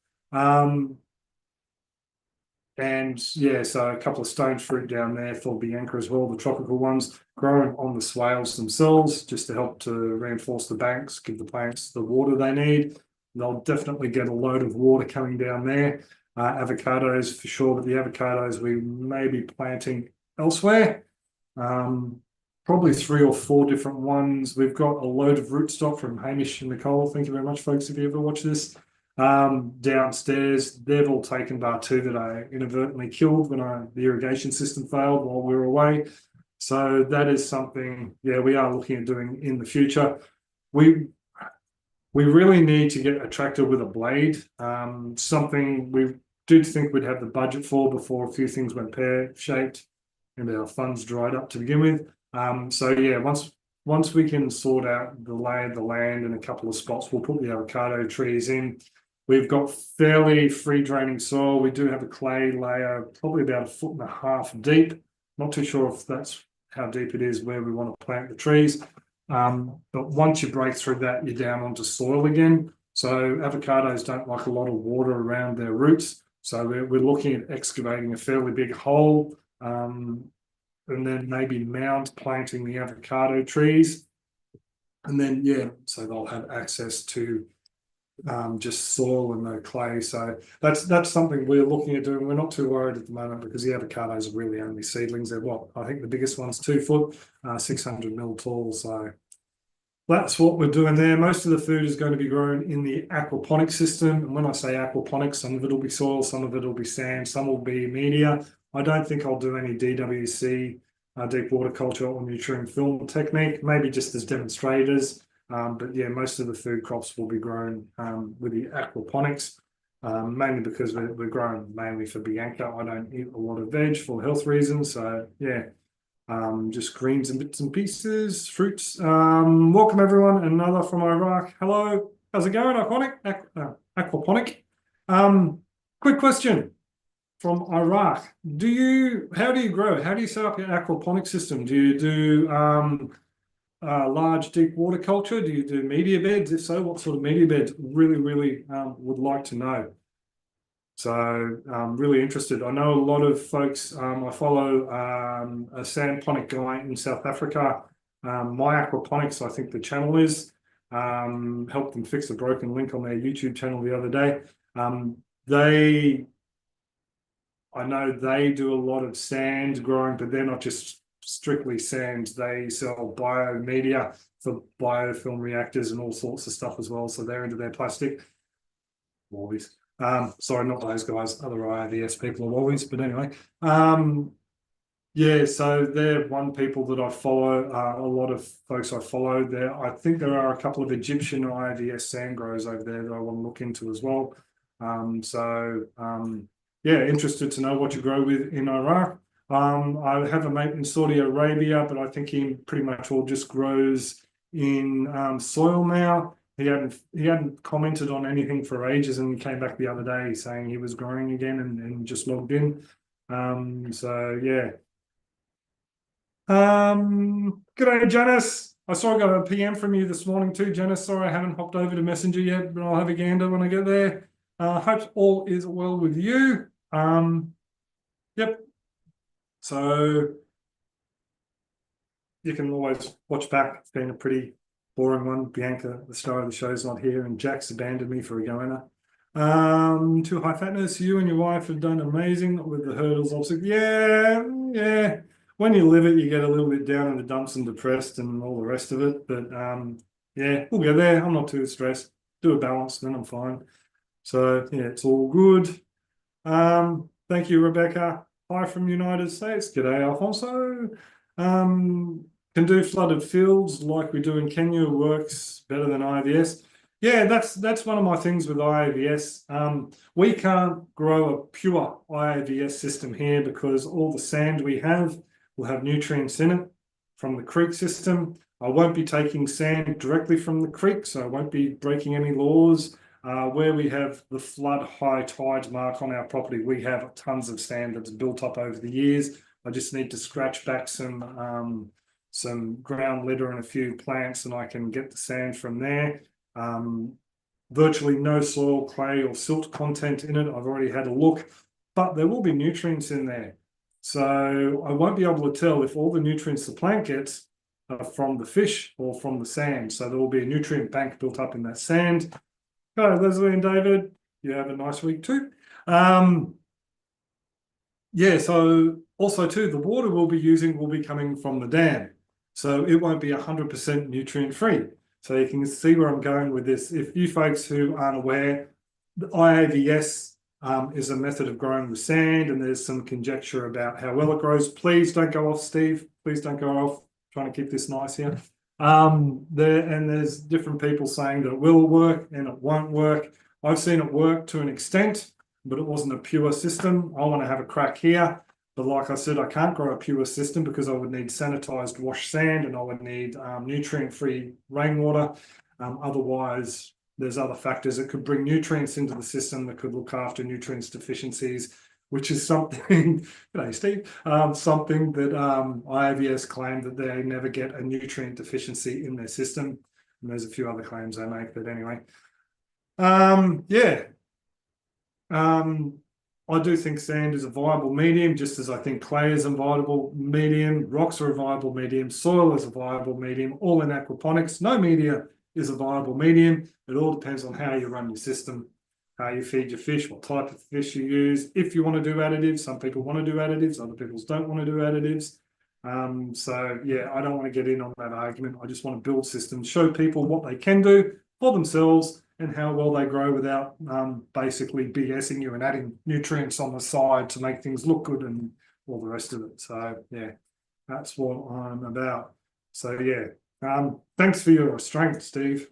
A: And yeah, so a couple of stone fruit down there for Bianca as well, the tropical ones, growing on the swales themselves, just to help to reinforce the banks, give the plants the water they need. They'll definitely get a load of water coming down there. Avocados for sure, but the avocados we may be planting elsewhere. Probably 3 or 4 different ones. We've got a load of rootstock from Hamish and Nicole. Thank you very much, folks, if you ever watch this. Downstairs, they've all taken bar 2 that I inadvertently killed when the irrigation system failed while we were away. So that is something, yeah, we are looking at doing in the future. We really need to get a tractor with a blade, something we did think we'd have the budget for before a few things went pear-shaped and our funds dried up to begin with. So yeah, once we can sort out the lay of the land in a couple of spots, we'll put the avocado trees in. We've got fairly free draining soil. We do have a clay layer, probably about 1.5 feet deep. Not too sure if that's how deep it is where we want to plant the trees. But once you break through that, you're down onto soil again. So avocados don't like a lot of water around their roots. So we're looking at excavating a fairly big hole, and then maybe mound planting the avocado trees. And then, yeah, so they'll have access to just soil and no clay. So that's something we're looking at doing. We're not too worried at the moment because the avocados are really only seedlings. They're I think the biggest one's 2 foot, 600 mil tall. So that's what we're doing there. Most of the food is going to be grown in the aquaponic system. And when I say aquaponics, some of it will be soil, some of it will be sand, some will be media. I don't think I'll do any DWC, deep water culture or nutrient film technique, maybe just as demonstrators. But yeah, most of the food crops will be grown with the aquaponics, mainly because we're growing mainly for Bianca. I don't eat a lot of veg for health reasons. So yeah, just greens and bits and pieces, fruits. Welcome everyone, another from Iraq. Hello, how's it going, aquaponic? Quick question from Iraq. How do you grow? How do you set up your aquaponic system? Do you do large deep water culture? Do you do media beds? If so, what sort of media beds? Really would like to know. So I'm really interested. I know a lot of folks, I follow a sandponic guy in South Africa, My Aquaponics, I think the channel is, helped them fix a broken link on their YouTube channel the other day. I know they do a lot of sand growing, but they're not just strictly sand. They sell biomedia for biofilm reactors and all sorts of stuff as well. So they're into their plastic. Wallies. Sorry, not those guys, other IVS people are Wallies, but anyway. Yeah, so they're one people that I follow, a lot of folks I follow there. I think there are a couple of Egyptian IVS sand growers over there that I want to look into as well. Yeah, interested to know what you grow with in Iraq. I have a mate in Saudi Arabia, but I think he pretty much all just grows in soil now. He hadn't commented on anything for ages, and he came back the other day saying he was growing again and just logged in. So yeah. G'day, Janice. I saw I got a PM from you this morning too, Janice. Sorry I haven't hopped over to Messenger yet, but I'll have a gander when I get there. Hope all is well with you. Yep. So you can always watch back. It's been a pretty boring one. Bianca, the star of the show, is not here, and Jack's abandoned me for a goanna. Too high fatness. You and your wife have done amazing with the hurdles. Obviously, yeah. When you live it, you get a little bit down in the dumps and depressed and all the rest of it. But yeah, we'll go there. I'm not too stressed. Do a balance, then I'm fine. So yeah, it's all good. Thank you, Rebecca. Hi from United States. G'day, Alfonso. Can do flooded fields like we do in Kenya. Works better than IVS. Yeah, that's one of my things with IVS. We can't grow a pure IVS system here because all the sand we have will have nutrients in it from the creek system. I won't be taking sand directly from the creek, so I won't be breaking any laws. Where we have the flood high tide mark on our property, we have tons of sand that's built up over the years. I just need to scratch back some ground litter and a few plants, and I can get the sand from there. Virtually no soil, clay, or silt content in it. I've already had a look, but there will be nutrients in there. So I won't be able to tell if all the nutrients the plant gets are from the fish or from the sand. So there will be a nutrient bank built up in that sand. Hello, Leslie and David. You have a nice week too. Yeah, so also too, the water we'll be using will be coming from the dam. So it won't be 100% nutrient free. So you can see where I'm going with this. If you folks who aren't aware, the IAVS is a method of growing with sand, and there's some conjecture about how well it grows. Please don't go off, Steve. Please don't go off. I'm trying to keep this nice here. There's different people saying that it will work and it won't work. I've seen it work to an extent, but it wasn't a pure system. I want to have a crack here. But like I said, I can't grow a pure system because I would need sanitized wash sand, and I would need nutrient-free rainwater. Otherwise, there's other factors that could bring nutrients into the system that could look after nutrients deficiencies, which is something, g'day Steve, something that IAVS claim that they never get a nutrient deficiency in their system. And there's a few other claims they make, but anyway. Yeah. I do think sand is a viable medium, just as I think clay is a viable medium, rocks are a viable medium, soil is a viable medium, all in aquaponics. No media is a viable medium. It all depends on how you run your system, how you feed your fish, what type of fish you use. If you want to do additives, some people want to do additives, other people don't want to do additives. So yeah, I don't want to get in on that argument. I just want to build systems, show people what they can do for themselves and how well they grow without basically BSing you and adding nutrients on the side to make things look good and all the rest of it. So yeah, that's what I'm about. So yeah, Thanks for your restraint, Steve.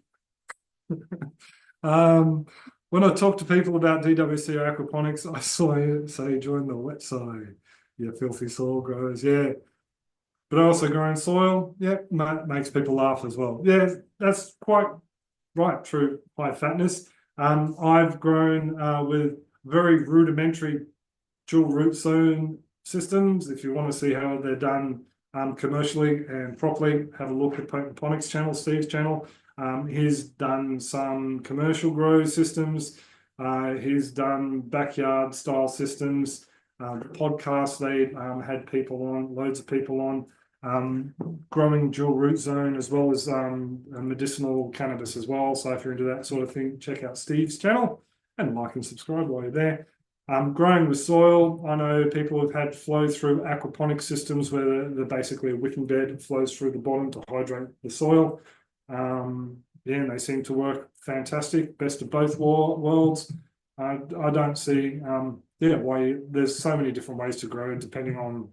A: When I talk to people about DWC or aquaponics, I say join the wet side. Yeah, filthy soil growers. Yeah, but I also grow in soil. Yeah, makes people laugh as well. Yeah, that's quite right. True, high fatness. I've grown with very rudimentary dual root zone systems. If you want to see how they're done commercially and properly, have a look at Aquaponics channel, Steve's channel. He's done some commercial grow systems. He's done backyard style systems. The podcast they had people on, loads of people on, growing dual root zone as well as medicinal cannabis as well. So if you're into that sort of thing, check out Steve's channel and like and subscribe while you're there. Growing with soil, I know people have had flow through aquaponic systems where they're basically a wicking bed flows through the bottom to hydrate the soil. Yeah, and they seem to work fantastic, best of both worlds. I don't see, why there's so many different ways to grow depending on,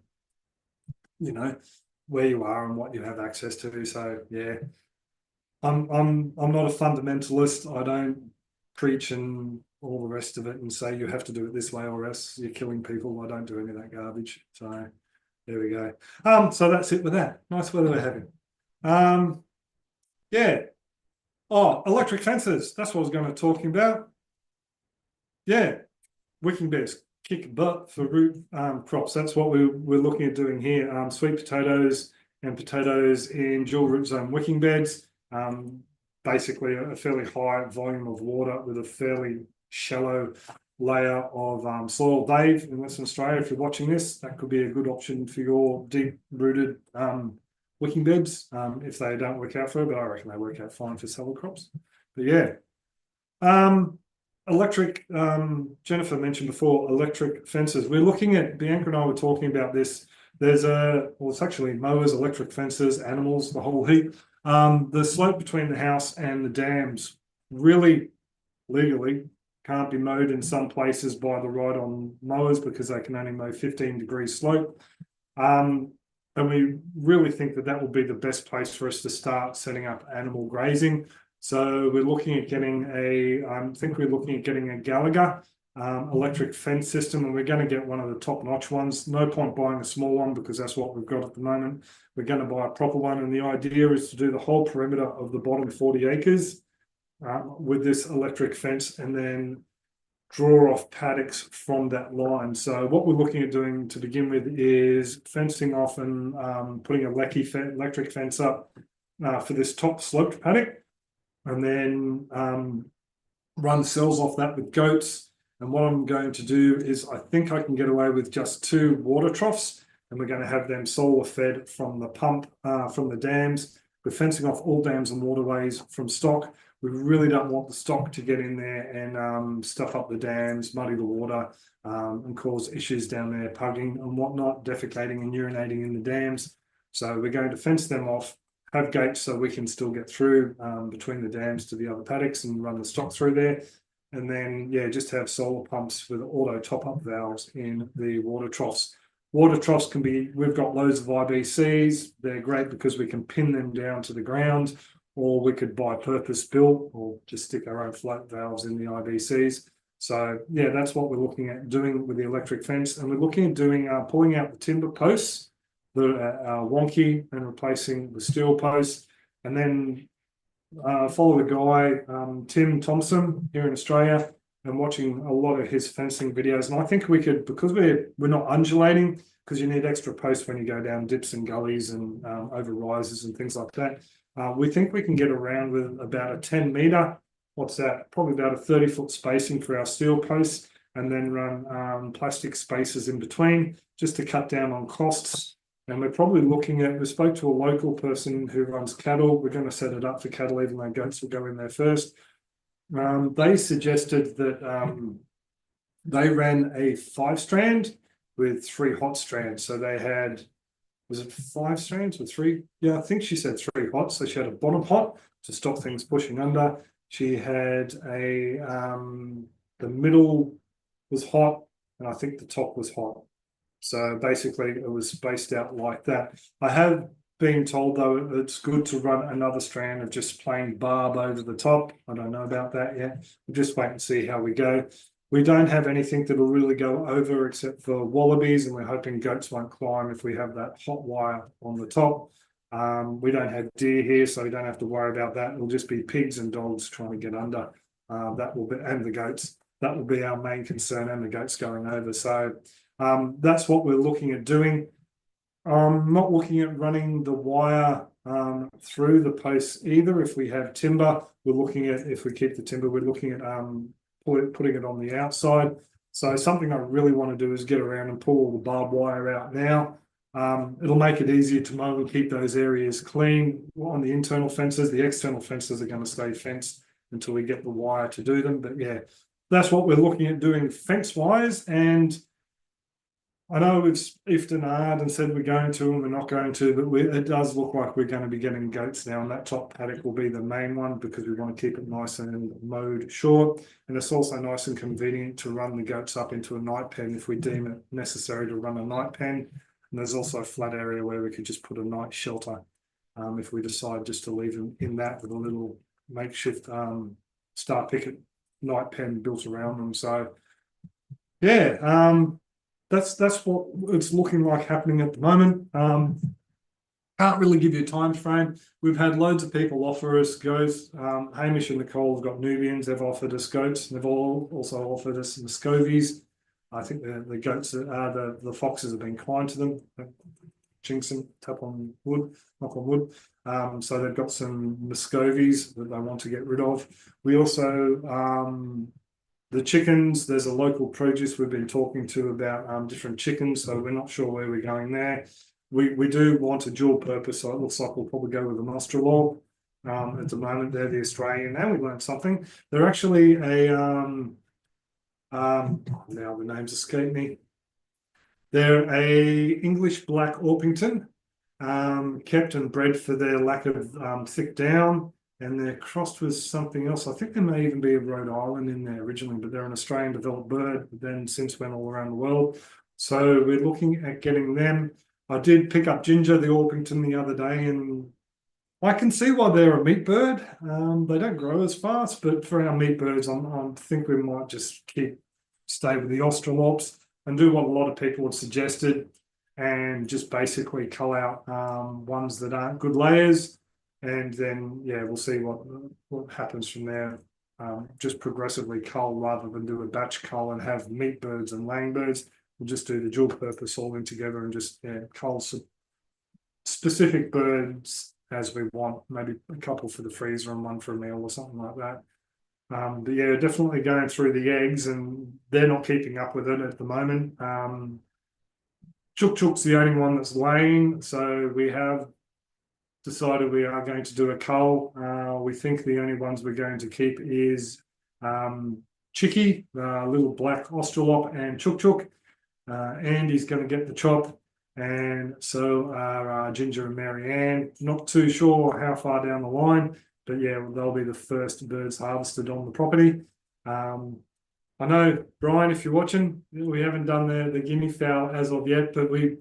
A: where you are and what you have access to. So yeah, I'm not a fundamentalist. I don't preach and all the rest of it and say you have to do it this way or else you're killing people. I don't do any of that garbage. So there we go. So that's it with that. Nice weather we're having. Yeah. Oh, electric fences. That's what I was going to talking about. Yeah, wicking beds kick butt for root crops. That's what we're looking at doing here. Sweet potatoes and potatoes in dual root zone wicking beds. Basically a fairly high volume of water with a fairly shallow layer of soil. Dave in Western Australia, if you're watching this, that could be a good option for your deep-rooted wicking beds if they don't work out for it, but I reckon they work out fine for salad crops. But yeah. Electric, Jennifer mentioned before, electric fences. We're looking at, Bianca and I were talking about this. There's it's actually mowers, electric fences, animals, the whole heap. The slope between the house and the dams really legally can't be mowed in some places by the ride-on mowers because they can only mow 15-degree slope. And we really think that will be the best place for us to start setting up animal grazing. So we're looking at getting a Gallagher electric fence system, and we're going to get one of the top-notch ones. No point buying a small one because that's what we've got at the moment. We're going to buy a proper one, and the idea is to do the whole perimeter of the bottom 40 acres with this electric fence, and then draw off paddocks from that line. So what we're looking at doing to begin with is fencing off and putting a electric fence up for this top sloped paddock, and then run cells off that with goats. And what I'm going to do is I think I can get away with just 2 water troughs, and we're going to have them solar fed from the pump from the dams. We're fencing off all dams and waterways from stock. We really don't want the stock to get in there and stuff up the dams, muddy the water, and cause issues down there, pugging and whatnot, defecating and urinating in the dams. So we're going to fence them off, have gates so we can still get through between the dams to the other paddocks and run the stock through there. And then, yeah, just have solar pumps with auto top-up valves in the water troughs. Water troughs can be, we've got loads of IBCs. They're great because we can pin them down to the ground, or we could buy purpose-built or just stick our own float valves in the IBCs. So, yeah, that's what we're looking at doing with the electric fence. And we're looking at doing pulling out the timber posts that are wonky and replacing the steel posts. And then follow the guy, Tim Thompson here in Australia, and watching a lot of his fencing videos. And I think we could, because we're not undulating, because you need extra posts when you go down dips and gullies and over rises and things like that. We think we can get around with about a 10-meter, what's that? Probably about a 30-foot spacing for our steel posts, and then run plastic spaces in between just to cut down on costs. And we're probably looking at, we spoke to a local person who runs cattle. We're going to set it up for cattle, even though goats will go in there first. They suggested that they ran a 5-strand with 3 hot strands. So they had, was it 5 strands or 3? Yeah, I think she said 3 hot. So she had a bottom hot to stop things pushing under. She had the middle was hot, and I think the top was hot. So basically it was spaced out like that. I have been told though it's good to run another strand of just plain barb over the top. I don't know about that yet. We'll just wait and see how we go. We don't have anything that'll really go over except for wallabies, and we're hoping goats won't climb if we have that hot wire on the top. We don't have deer here, so we don't have to worry about that. It'll just be pigs and dogs trying to get under. That will be, and the goats. That will be our main concern, and the goats going over. So that's what we're looking at doing. Not looking at running the wire through the posts either. If we have timber, we're looking at, if we keep the timber, we're looking at putting it on the outside. So something I really want to do is get around and pull all the barbed wire out now. It'll make it easier to mow and keep those areas clean on the internal fences. The external fences are going to stay fenced until we get the wire to do them. But yeah, that's what we're looking at doing fence wise. And I know we've ifed and ahed and said we're going to and we're not going to, but it does look like we're going to be getting goats now, and that top paddock will be the main one because we want to keep it nice and mowed short. And it's also nice and convenient to run the goats up into a night pen if we deem it necessary to run a night pen. And there's also a flat area where we could just put a night shelter if we decide just to leave them in that with a little makeshift star picket night pen built around them. So yeah, that's what it's looking like happening at the moment. Can't really give you a time frame. We've had loads of people offer us goats. Hamish and Nicole have got Nubians. They've offered us goats. And they've also offered us Muscovies. I think the goats, the foxes have been kind to them. Jinx them, tap on wood, knock on wood. So they've got some Muscovies that they want to get rid of. We also the chickens, there's a local produce we've been talking to about different chickens, so we're not sure where we're going there. We do want a dual purpose, so it looks like we'll probably go with an Australorp. At the moment, they're the Australian. Now we learned something. They're actually a now the names escape me. They're a English Black Orpington, kept and bred for their lack of thick down. And they're crossed with something else. I think there may even be a Rhode Island in there originally, but they're an Australian developed bird, but then since went all around the world. So we're looking at getting them. I did pick up Ginger, the Orpington, the other day, and I can see why they're a meat bird. They don't grow as fast, but for our meat birds, I think we might just stay with the Australorps and do what a lot of people have suggested and just basically cull out ones that aren't good layers. And then, yeah, we'll see what happens from there. Just progressively cull rather than do a batch cull and have meat birds and laying birds. We'll just do the dual purpose all in together and just cull some specific birds as we want. Maybe a couple for the freezer and one for a meal or something like that. But yeah, definitely going through the eggs, and they're not keeping up with it at the moment. Chook Chook's the only one that's laying, so we have decided we are going to do a cull. We think the only ones we're going to keep is Chicky, little black Australorp, and Chook Chook. Andy's going to get the chop, and so are Ginger and Marianne. Not too sure how far down the line, but yeah, they'll be the first birds harvested on the property. I know, Brian, if you're watching, we haven't done the guinea fowl as of yet, but we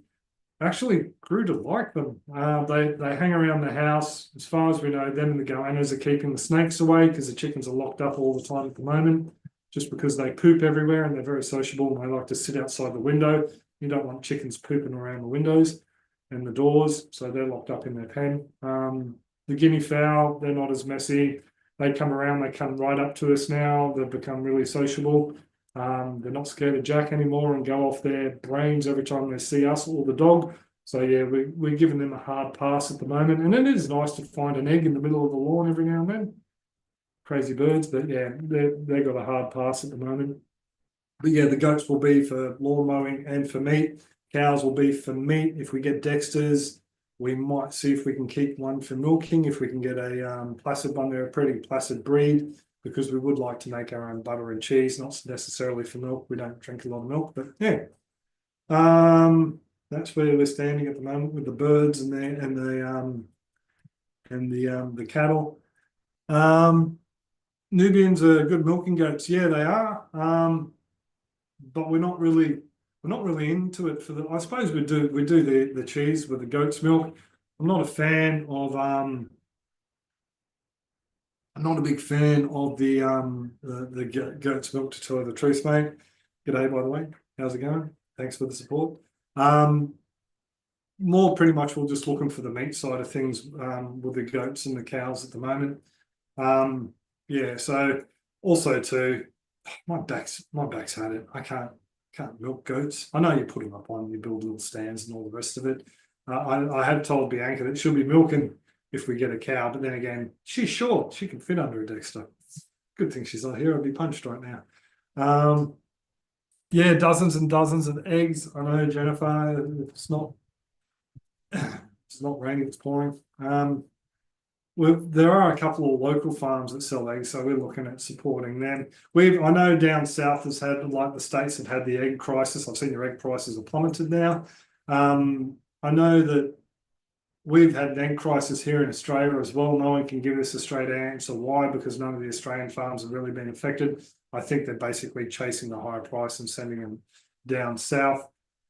A: actually grew to like them. They hang around the house. As far as we know, them and the goannas are keeping the snakes away because the chickens are locked up all the time at the moment, just because they poop everywhere and they're very sociable and they like to sit outside the window. You don't want chickens pooping around the windows and the doors, so they're locked up in their pen. The guinea fowl, they're not as messy. They come around, they come right up to us now. They've become really sociable. They're not scared of Jack anymore and go off their brains every time they see us or the dog. So yeah, we're giving them a hard pass at the moment. And it is nice to find an egg in the middle of the lawn every now and then. Crazy birds, but yeah, they got a hard pass at the moment. But yeah, the goats will be for lawn mowing and for meat. Cows will be for meat. If we get Dexters, we might see if we can keep one for milking. If we can get a placid one, they're a pretty placid breed, because we would like to make our own butter and cheese, not necessarily for milk. We don't drink a lot of milk, but yeah. That's where we're standing at the moment with the birds and the cattle. Nubians are good milking goats. Yeah, they are. But we're not really into it for the. I suppose we do the cheese with the goat's milk. I'm not a fan of I'm not a big fan of the goat's milk, to tell you the truth, mate. G'day, by the way. How's it going? Thanks for the support. More pretty much we're just looking for the meat side of things with the goats and the cows at the moment. Yeah, so also too, my back's had it. I can't milk goats. I know you put them up on, you build little stands and all the rest of it. I had told Bianca that she'll be milking if we get a cow, but then again, she's short. She can fit under a Dexter. Good thing she's not here. I'd be punched right now. Yeah, dozens and dozens of eggs. I know, Jennifer. It's not raining. It's pouring. There are a couple of local farms that sell eggs, so we're looking at supporting them. I know down south has had, like the States have had the egg crisis. I've seen your egg prices are plummeted now. I know that we've had an egg crisis here in Australia as well. No one can give us a straight answer why, because none of the Australian farms have really been affected. I think they're basically chasing the higher price and sending them down south.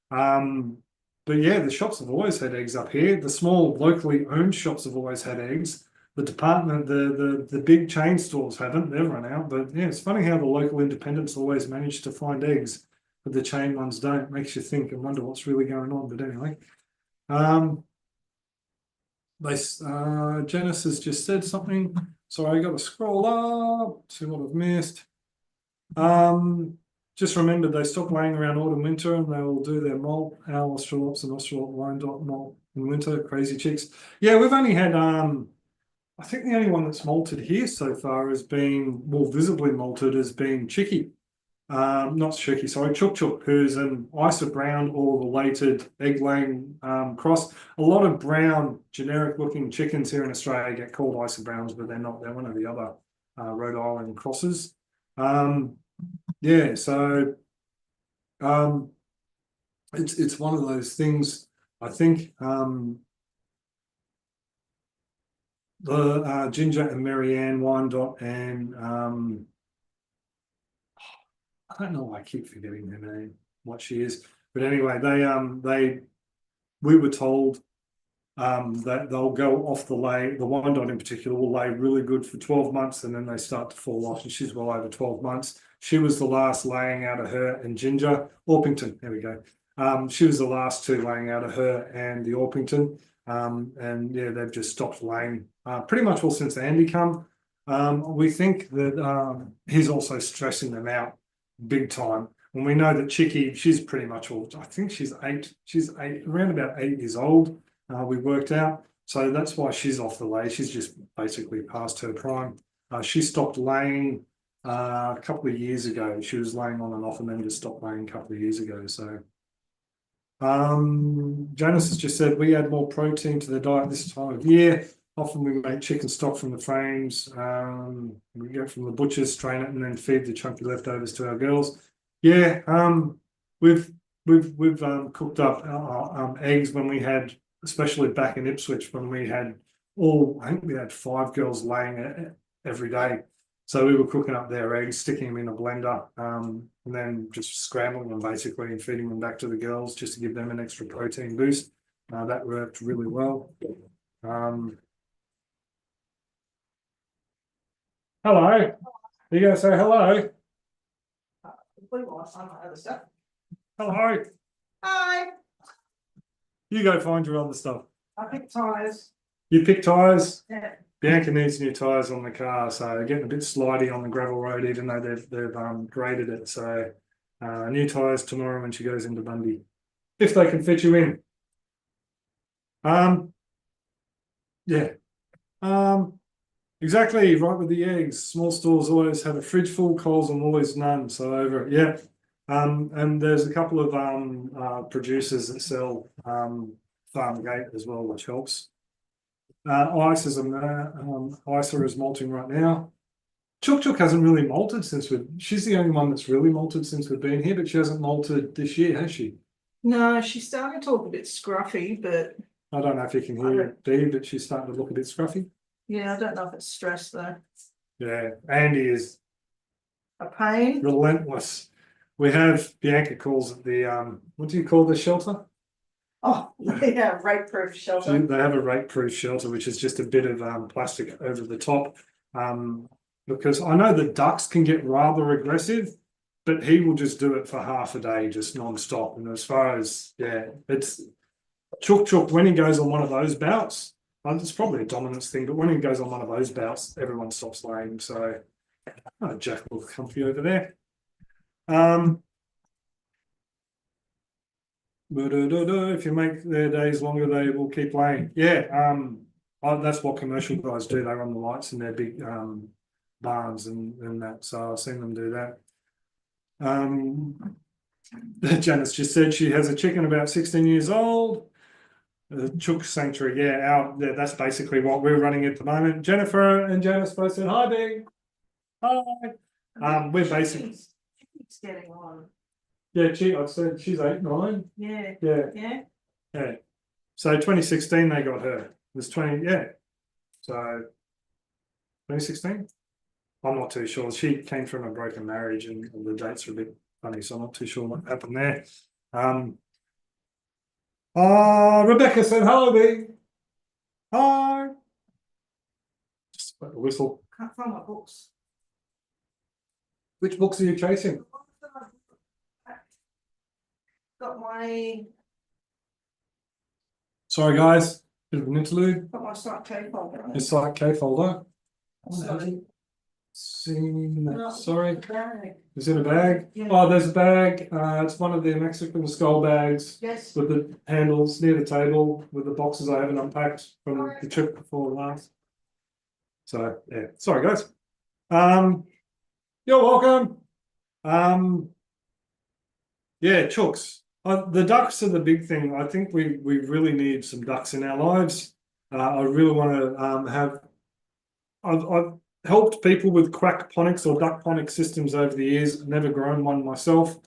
A: But yeah, the shops have always had eggs up here. The small locally owned shops have always had eggs. The department, the big chain stores haven't. They've run out. But yeah, it's funny how the local independents always manage to find eggs, but the chain ones don't. Makes you think and wonder what's really going on. But anyway. Janice has just said something. Sorry, I got to scroll up, see what I've missed. Just remember they stop laying around autumn winter and they will do their molt, owl australops and australop wyandotte molt in winter. Crazy chicks. Yeah, we've only had I think the only one that's molted here so far has been more visibly molted has been Chicky. Not Chicky, sorry, Chook Chook, who's an Isa brown or related egg-laying cross. A lot of brown, generic-looking chickens here in Australia get called Isa browns, but they're not. They're one of the other Rhode Island crosses. Yeah, so it's one of those things. I think the Ginger and Marianne Wyandotte and I don't know why I keep forgetting her name, what she is. But anyway, we were told that they'll go off the lay. The Wyandotte in particular will lay really good for 12 months and then they start to fall off. And she's well over 12 months. She was the last laying out of her and Ginger. Orpington, there we go. She was the last two laying out of her and the Orpington. And yeah, they've just stopped laying pretty much all since Andy come. We think that he's also stressing them out big time. When we know that Chicky, she's pretty much all, I think she's around about 8 years old. We worked out. So that's why she's off the lay. She's just basically past her prime. She stopped laying a couple of years ago. She was laying on and off and then just stopped laying a couple of years ago. So Janice has just said we add more protein to the diet this time of year. Often we make chicken stock from the frames. We get from the butchers, strain it, and then feed the chunky leftovers to our girls. Yeah, we've cooked up eggs when we had, especially back in Ipswich, when we had I think we had 5 girls laying every day. So we were cooking up their eggs, sticking them in a blender, and then just scrambling them basically and feeding them back to the girls just to give them an extra protein boost. That worked really well. Hello. Are you going to say hello? Hello.
B: Hi.
A: You go find your other stuff.
B: I picked tyres. You
A: pick tyres?
B: Yeah.
A: Bianca needs new tyres on the car, so getting a bit slidey on the gravel road, even though they've graded it. So new tyres tomorrow when she goes into Bundy, if they can fit you in. Yeah. Exactly right with the eggs. Small stores always have a fridge full, Coles and always none. So over it, yeah. And there's a couple of producers that sell farm gate as well, which helps. Isa is molting right now. Chook Chook hasn't really molted since she's the only one that's really molted since we've been here, but she hasn't molted this year, has she?
B: No, she's starting to look a bit scruffy, but
A: I don't know if you can hear Dee, but she's starting to look a bit scruffy.
B: Yeah, I don't know if it's stress though.
A: Yeah, Andy is
B: a pain.
A: Relentless. We have Bianca calls it the what do you call the shelter?
B: Oh, yeah, rape-proof
A: So
B: shelter.
A: they have a rake-proof shelter, which is just a bit of plastic over the top. Because I know that ducks can get rather aggressive, but he will just do it for half a day, just non-stop. And as far as, yeah, it's Chook when he goes on one of those bouts, it's probably a dominance thing, but when he goes on one of those bouts, everyone stops laying. So Jack will comfy over there. If you make their days longer, they will keep laying. Yeah, that's what commercial guys do. They run the lights in their big barns and that. So I've seen them do that. Janice just said she has a chicken about 16 years old. The Chook Sanctuary, yeah, that's basically what we're running at the moment. Jennifer and Janice both said hi, Big. Hi. We're basically.
B: She's getting on.
A: Yeah, I said she's 8, 9.
B: Yeah.
A: Yeah.
B: Yeah.
A: Yeah. So 2016 they got her. It was 20, yeah. So 2016? I'm not too sure. She came from a broken marriage and the dates are a bit funny, so I'm not too sure what happened there. Rebecca said hello, B. Hi. Just a whistle.
B: Can't find my books.
A: Which books are you chasing?
B: Got my
A: Sorry, guys. Bit of an interlude.
B: Site K folder.
A: It's like K folder.
B: Sorry.
A: Seen that.
B: No,
A: Sorry.
B: bag.
A: Is it a bag?
B: Yeah.
A: Oh, there's a bag. It's one of the Mexican skull bags
B: Yes.
A: with the handles near the table with the boxes I haven't unpacked from the trip before last. So yeah, sorry guys. You're welcome. Yeah, chooks. The ducks are the big thing. I think we really need some ducks in our lives. I really want to have. I've helped people with aquaponics or duckponics systems over the years. Never grown one myself,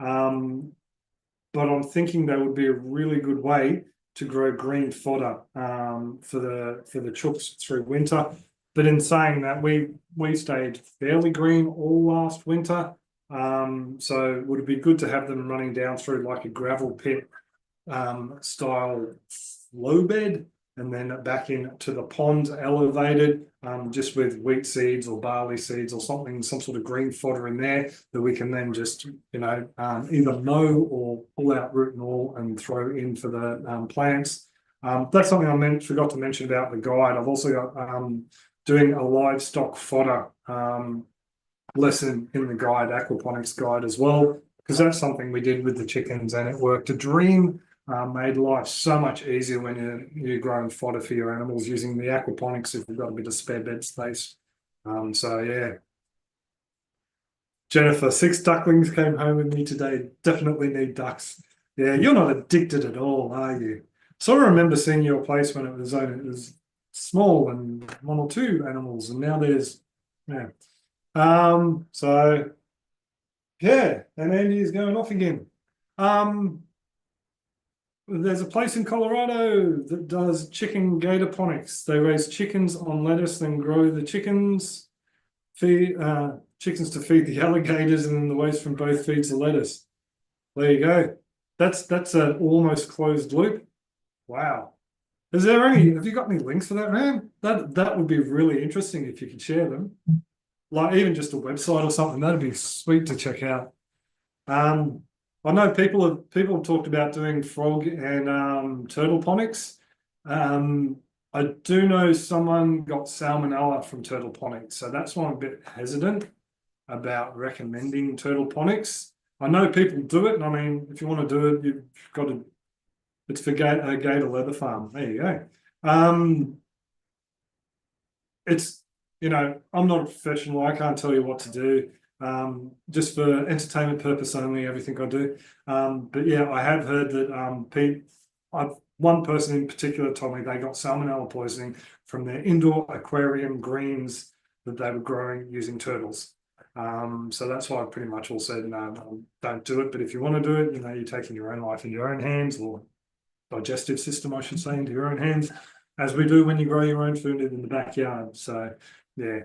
A: but I'm thinking that would be a really good way to grow green fodder for the chooks through winter. But in saying that, we stayed fairly green all last winter. So would it be good to have them running down through like a gravel pit style flow bed and then back into the pond elevated, just with wheat seeds or barley seeds or something, some sort of green fodder in there that we can then just, either mow or pull out root and all and throw in for the plants. That's something I forgot to mention about the guide. I've also got doing a livestock fodder lesson in the guide, aquaponics guide as well, because that's something we did with the chickens and it worked a dream. Made life so much easier when you're growing fodder for your animals using the aquaponics if you've got a bit of spare bed space. So yeah. Jennifer, 6 ducklings came home with me today. Definitely need ducks. Yeah, you're not addicted at all, are you? So I remember seeing your place when it was small and 1 or 2 animals, and now there's So yeah, and Andy is going off again. There's a place in Colorado that does chicken gatorponics. They raise chickens on lettuce, then grow the chickens, feed chickens to feed the alligators, and then the waste from both feeds the lettuce. There you go. That's an almost closed loop. Wow. Have you got any links for that, man? That would be really interesting if you could share them. Like even just a website or something, that'd be sweet to check out. I know people have talked about doing frog and turtle ponics. I do know someone got salmonella from turtle ponics, so that's why I'm a bit hesitant about recommending turtle ponics. I know people do it, and I mean, if you want to do it, you've got to. It's for Gator Leather Farm. There you go. It's I'm not a professional. I can't tell you what to do. Just for entertainment purpose only, everything I do. But yeah, I have heard that one person in particular told me they got salmonella poisoning from their indoor aquarium greens that they were growing using turtles. So that's why I pretty much all said, no, don't do it. But if you want to do it, you're taking your own life in your own hands, or digestive system, I should say, into your own hands, as we do when you grow your own food in the backyard. So yeah.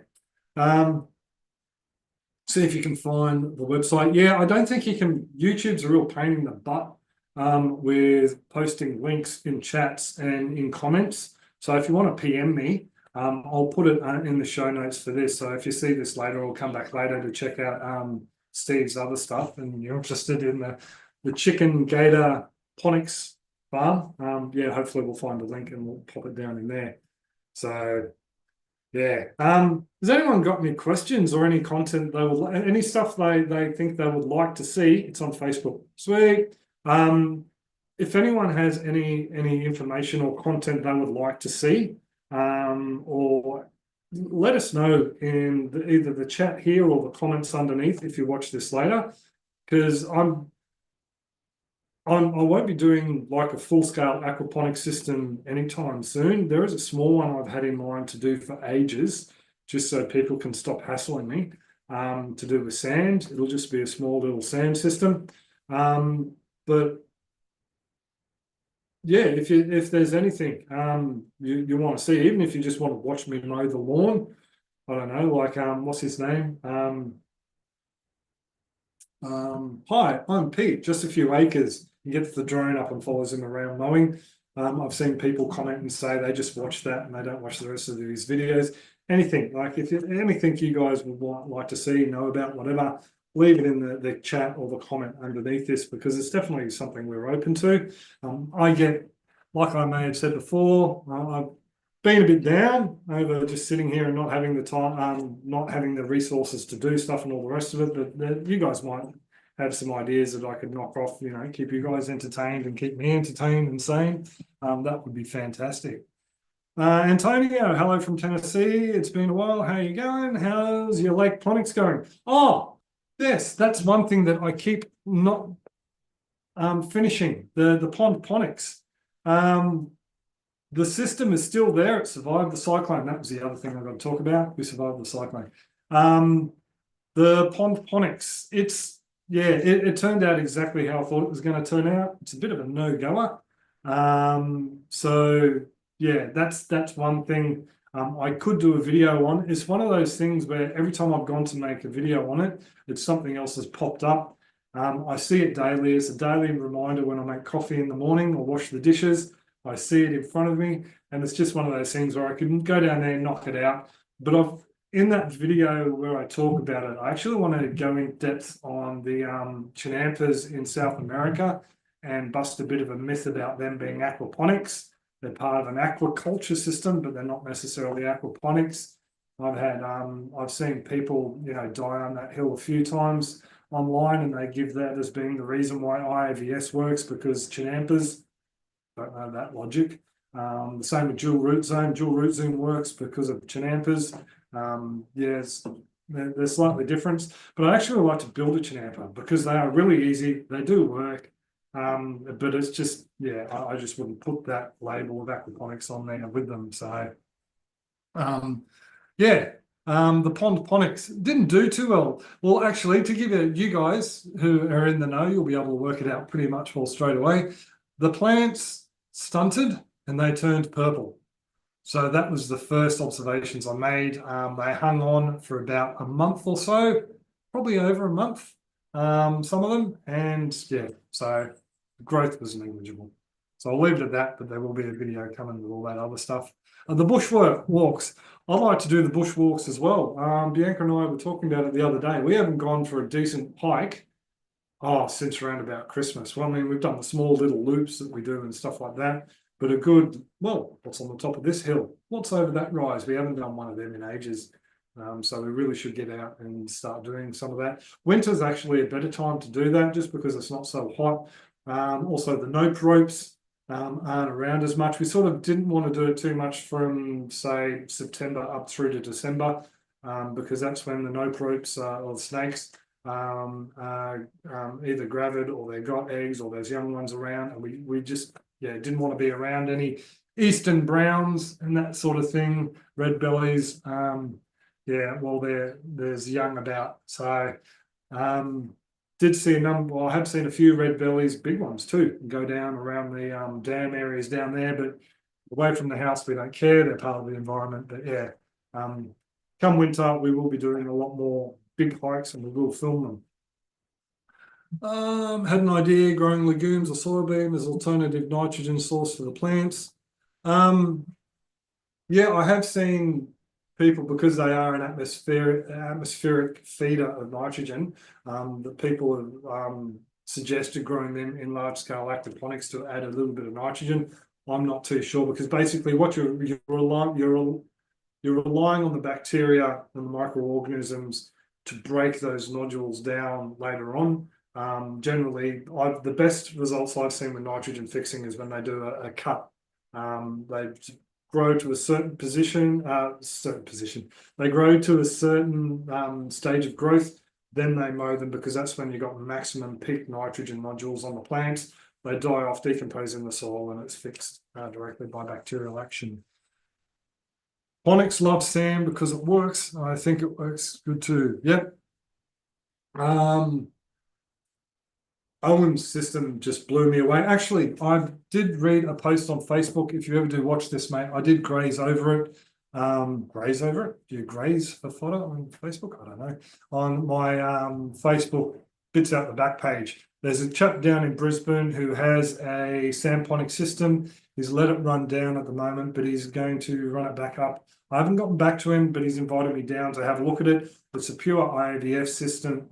A: See if you can find the website. Yeah, I don't think you can. YouTube's a real pain in the butt with posting links in chats and in comments. So if you want to PM me, I'll put it in the show notes for this. So if you see this later or come back later to check out Steve's other stuff and you're interested in the chicken gator ponics farm, yeah, hopefully we'll find a link and we'll pop it down in there. So yeah. Has anyone got any questions or any content they would any stuff they think they would like to see? It's on Facebook. Sweet. If anyone has any information or content they would like to see, or let us know in either the chat here or the comments underneath if you watch this later, because I won't be doing like a full-scale aquaponics system anytime soon. There is a small one I've had in mind to do for ages, just so people can stop hassling me, to do with sand. It'll just be a small little sand system. But yeah, if there's anything you want to see, even if you just want to watch me mow the lawn, I don't know, like what's his name? Hi, I'm Pete, just a few acres. He gets the drone up and follows him around mowing. I've seen people comment and say they just watch that and they don't watch the rest of his videos. Anything, like if anything you guys would like to see, know about, whatever, leave it in the chat or the comment underneath this, because it's definitely something we're open to. I get, like I may have said before, I've been a bit down over just sitting here and not having the time, not having the resources to do stuff and all the rest of it. But you guys might have some ideas that I could knock off, you know, keep you guys entertained and keep me entertained and sane. That would be fantastic. Antonio, hello from Tennessee. It's been a while. How you going? How's your lake ponics going? Oh, yes, that's one thing that I keep not finishing, the pond ponics. The system is still there. It survived the cyclone. That was the other thing I've got to talk about. We survived the cyclone. The pond ponics, it turned out exactly how I thought it was going to turn out. It's a bit of a no-goer. So yeah, that's one thing I could do a video on. It's one of those things where every time I've gone to make a video on it, it's something else has popped up. I see it daily. It's a daily reminder when I make coffee in the morning or wash the dishes. I see it in front of me, and it's just one of those things where I can go down there and knock it out. But in that video where I talk about it, I actually want to go in depth on the chinampas in South America and bust a bit of a myth about them being aquaponics. They're part of an aquaculture system, but they're not necessarily aquaponics. I've seen people, you know, die on that hill a few times online, and they give that as being the reason why IAVS works, because chinampas. Don't know that logic. The same with dual root zone. Dual root zone works because of chinampas. Yes, they're slightly different, but I actually like to build a chinampa because they are really easy. They do work, but it's just, yeah, I just wouldn't put that label of aquaponics on there with them. So, yeah, the pond ponics didn't do too well. Well, actually, to give you guys who are in the know, you'll be able to work it out pretty much all straight away. The plants stunted and they turned purple. So that was the first observations I made. They hung on for about a month or so, probably over a month, some of them. And yeah, so growth was negligible. So I'll leave it at that, but there will be a video coming with all that other stuff. The walks. I like to do the bush walks as well. Bianca and I were talking about it the other day. We haven't gone for a decent hike since around about Christmas. Well, I mean, we've done the small little loops that we do and stuff like that, but a good, well, what's on the top of this hill? What's over that rise? We haven't done one of them in ages. So we really should get out and start doing some of that. Winter's actually a better time to do that just because it's not so hot. Also, the nope ropes aren't around as much. We sort of didn't want to do it too much from, say, September up through to December, because that's when the nope ropes or the snakes either gravid or they got eggs or there's young ones around, and we just didn't want to be around any eastern browns and that sort of thing, red bellies. Well, there's young about. So did see a number. Well, I have seen a few red bellies, big ones too, go down around the dam areas down there, but away from the house we don't care. They're part of the environment. But yeah, come winter we will be doing a lot more big hikes and we will film them. Had an idea growing legumes or soybean as alternative nitrogen source for the plants. Yeah, I have seen people, because they are an atmospheric feeder of nitrogen, that people have suggested growing them in large scale aquaponics to add a little bit of nitrogen. I'm not too sure, because basically what you're relying on the bacteria and the microorganisms to break those nodules down later on. Generally, the best results I've seen with nitrogen fixing is when they do a cut. They grow to a certain position. They grow to a certain stage of growth. Then they mow them, because that's when you've got maximum peak nitrogen nodules on the plants. They die off, decompose in the soil, and it's fixed directly by bacterial action. Ponics loves sand because it works. I think it works good too. Yep. Owen's system just blew me away. Actually, I did read a post on Facebook. If you ever do watch this, mate, I did graze over it. Graze over it? Do you graze for fodder on Facebook? I don't know. On my Facebook, bits out the back page. There's a chap down in Brisbane who has a sandponic system. He's let it run down at the moment, but he's going to run it back up. I haven't gotten back to him, but he's invited me down to have a look at it. It's a pure IAVS system.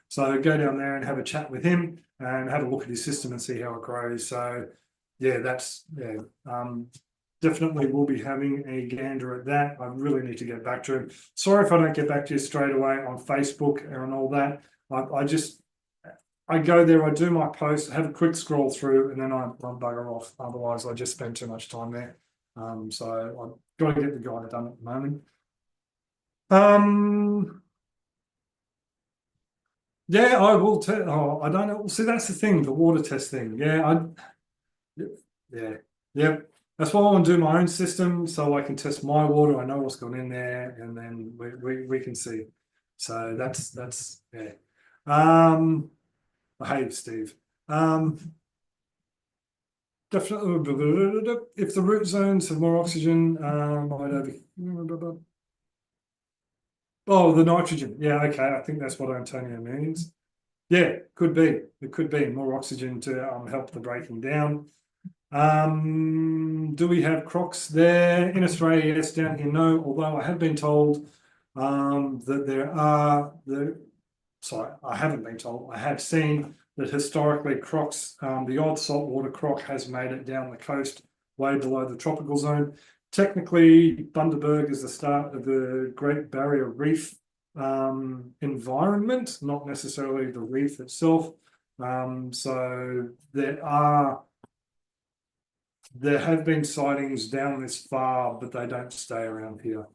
A: So go down there and have a chat with him and have a look at his system and see how it grows. So yeah, definitely we'll be having a gander at that. I really need to get back to him. Sorry if I don't get back to you straight away on Facebook and all that. I go there, I do my post, have a quick scroll through, and then I bugger off. Otherwise, I just spend too much time there. So I've got to get the guy done at the moment. Yeah, I will test. Oh, I don't know. See, that's the thing, the water test thing. Yeah, yeah. That's why I want to do my own system, so I can test my water. I know what's gone in there, and then we can see. So that's yeah. Hey, Steve. Definitely, if the root zones have more oxygen, oh, the nitrogen. Yeah, okay. I think that's what Antonio means. Yeah, could be. It could be more oxygen to help the breaking down. Do we have crocs there in Australia? Yes, down here, no. Although I have been told that there are sorry, I haven't been told. I have seen that historically crocs, the odd saltwater croc has made it down the coast, way below the tropical zone. Technically, Bundaberg is the start of the Great Barrier Reef environment, not necessarily the reef itself. So there have been sightings down this far, but they don't stay around here.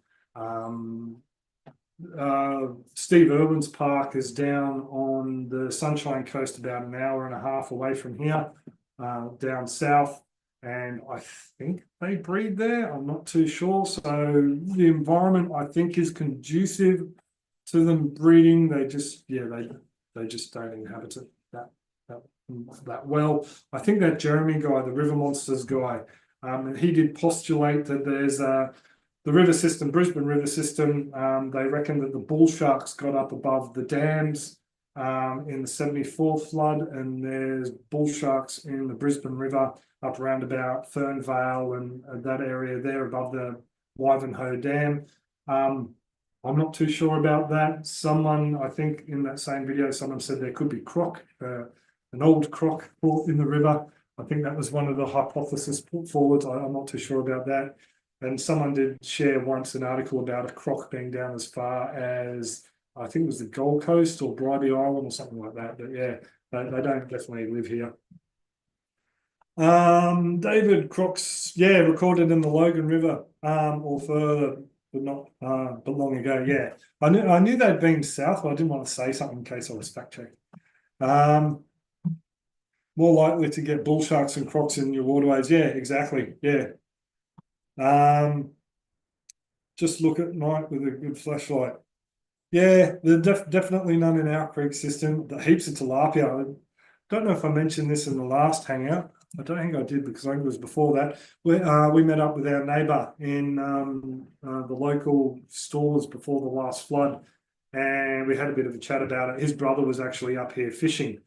A: Steve Irwin's park is down on the Sunshine Coast, about an hour and a half away from here, down south. And I think they breed there. I'm not too sure. So the environment, I think, is conducive to them breeding. They just don't inhabit it that well. I think that Jeremy guy, the River Monsters guy, he did postulate that there's the river system, Brisbane river system. They reckon that the bull sharks got up above the dams in the 74th flood, and there's bull sharks in the Brisbane River up around about Fernvale and that area there above the Wivenhoe Dam. I'm not too sure about that. Someone, I think in that same video, someone said there could be croc, an old croc caught in the river. I think that was one of the hypotheses put forward. I'm not too sure about that. And someone did share once an article about a croc being down as far as, I think it was the Gold Coast or Bribie Island or something like that. But yeah, they don't definitely live here. David, crocs, yeah, recorded in the Logan River or further, but not but long ago. Yeah, I knew they'd been south, but I didn't want to say something in case I was fact checked. More likely to get bull sharks and crocs in your waterways. Yeah, exactly. Yeah. Just look at night with a good flashlight. Yeah, there's definitely none in our creek system. The heaps of tilapia. I don't know if I mentioned this in the last hangout. I don't think I did, because I think it was before that. We met up with our neighbour in the local stores before the last flood, and we had a bit of a chat about it. His brother was actually up here fishing.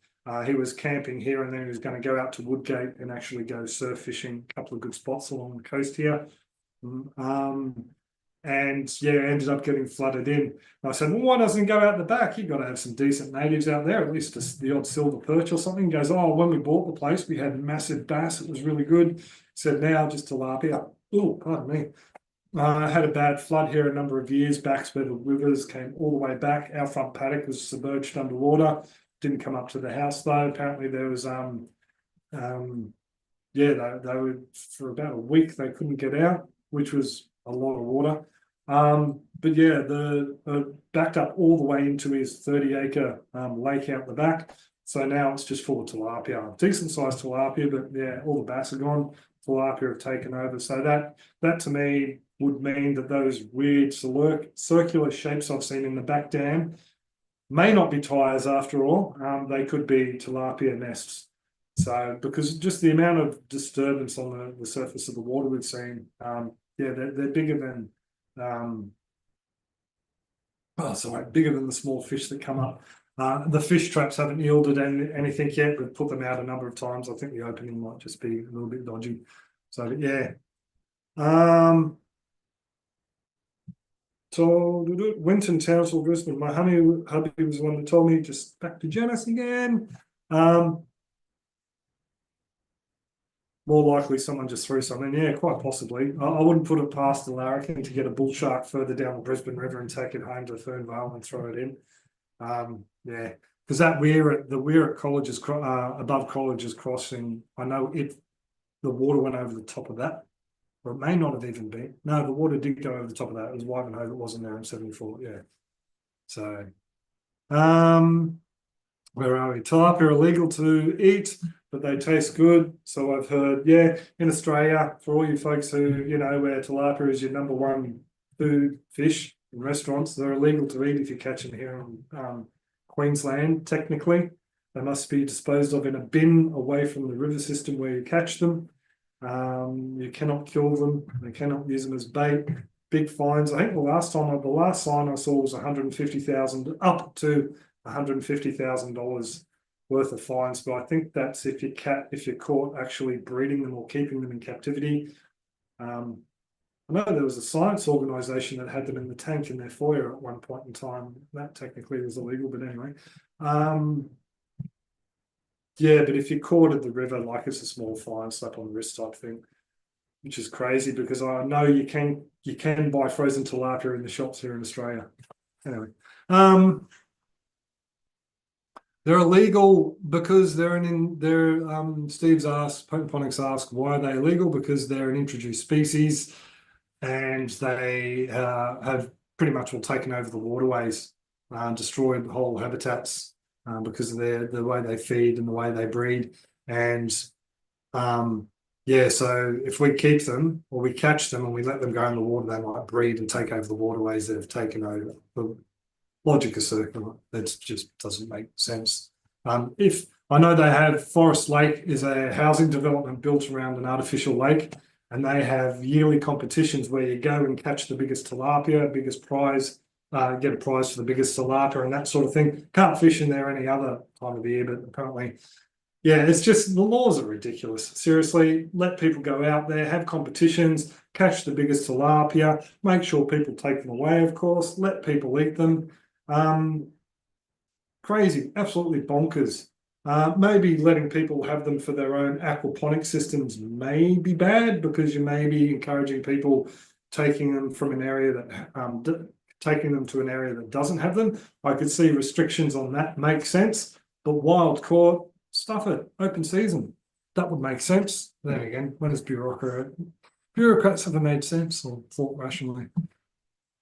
A: He was camping here, and then he was going to go out to Woodgate and actually go surf fishing, a couple of good spots along the coast here. And yeah, ended up getting flooded in. And I said, well, why doesn't he go out the back? You've got to have some decent natives out there, at least the odd silver perch or something. He goes, oh, when we bought the place, we had massive bass. It was really good. He said, now just tilapia. Oh, pardon me. I had a bad flood here a number of years back where the rivers came all the way back. Our front paddock was submerged underwater. Didn't come up to the house though. Apparently there was yeah, they were for about a week they couldn't get out, which was a lot of water. But yeah, the backed up all the way into his 30-acre lake out the back. So now it's just full of tilapia, decent sized tilapia, but yeah, all the bass are gone. Tilapia have taken over. So that to me would mean that those weird circular shapes I've seen in the back dam may not be tyres after all. They could be tilapia nests. So because just the amount of disturbance on the surface of the water we've seen, yeah, they're bigger than bigger than the small fish that come up. The fish traps haven't yielded anything yet. We've put them out a number of times. I think the opening might just be a little bit dodgy. So yeah. So Winton, Townsville, Brisbane. My hubby was the one that told me. Just back to Janice again. More likely someone just threw something. Yeah, quite possibly. I wouldn't put it past the larrikin to get a bull shark further down the Brisbane River and take it home to Fernvale and throw it in. Yeah, because the weir at College's above College's Crossing, I know the water went over the top of that, or it may not have even been. No, the water did go over the top of that. It was Wivenhoe that wasn't there in 74. Yeah. So, where are we? Tilapia are illegal to eat, but they taste good. So I've heard, yeah, in Australia, for all you folks who, where tilapia is your number one food fish in restaurants, they're illegal to eat if you catch them here in Queensland, technically. They must be disposed of in a bin away from the river system where you catch them. You cannot kill them. They cannot use them as bait. Big fines. I think the last sign I saw was 150,000 up to $150,000 worth of fines, but I think that's if you're caught actually breeding them or keeping them in captivity. I know there was a science organisation that had them in the tank in their foyer at one point in time. That technically was illegal, but anyway. Yeah, but if you're caught at the river, like it's a small fine, slap on the wrist type thing, which is crazy because I know you can buy frozen tilapia in the shops here in Australia. Anyway, they're illegal because Steve's asked, Aquaponics asked, why are they illegal? Because they're an introduced species and they have pretty much all taken over the waterways, destroyed whole habitats because of the way they feed and the way they breed. And yeah, so if we keep them or we catch them and we let them go in the water, they might breed and take over the waterways that have taken over. The logic is circular. That just doesn't make sense. If I know they have Forest Lake is a housing development built around an artificial lake, and they have yearly competitions where you go and catch the biggest tilapia, biggest prize, get a prize for the biggest tilapia and that sort of thing. Can't fish in there any other time of the year, but apparently, yeah, it's just the laws are ridiculous. Seriously, let people go out there, have competitions, catch the biggest tilapia, make sure people take them away, of course, let people eat them. Crazy, absolutely bonkers. Maybe letting people have them for their own aquaponic systems may be bad because you may be encouraging people taking them from an area that taking them to an area that doesn't have them. I could see restrictions on that make sense, but wild caught, stuff it, open season. That would make sense. Then again, when does bureaucrats ever made sense or thought rationally?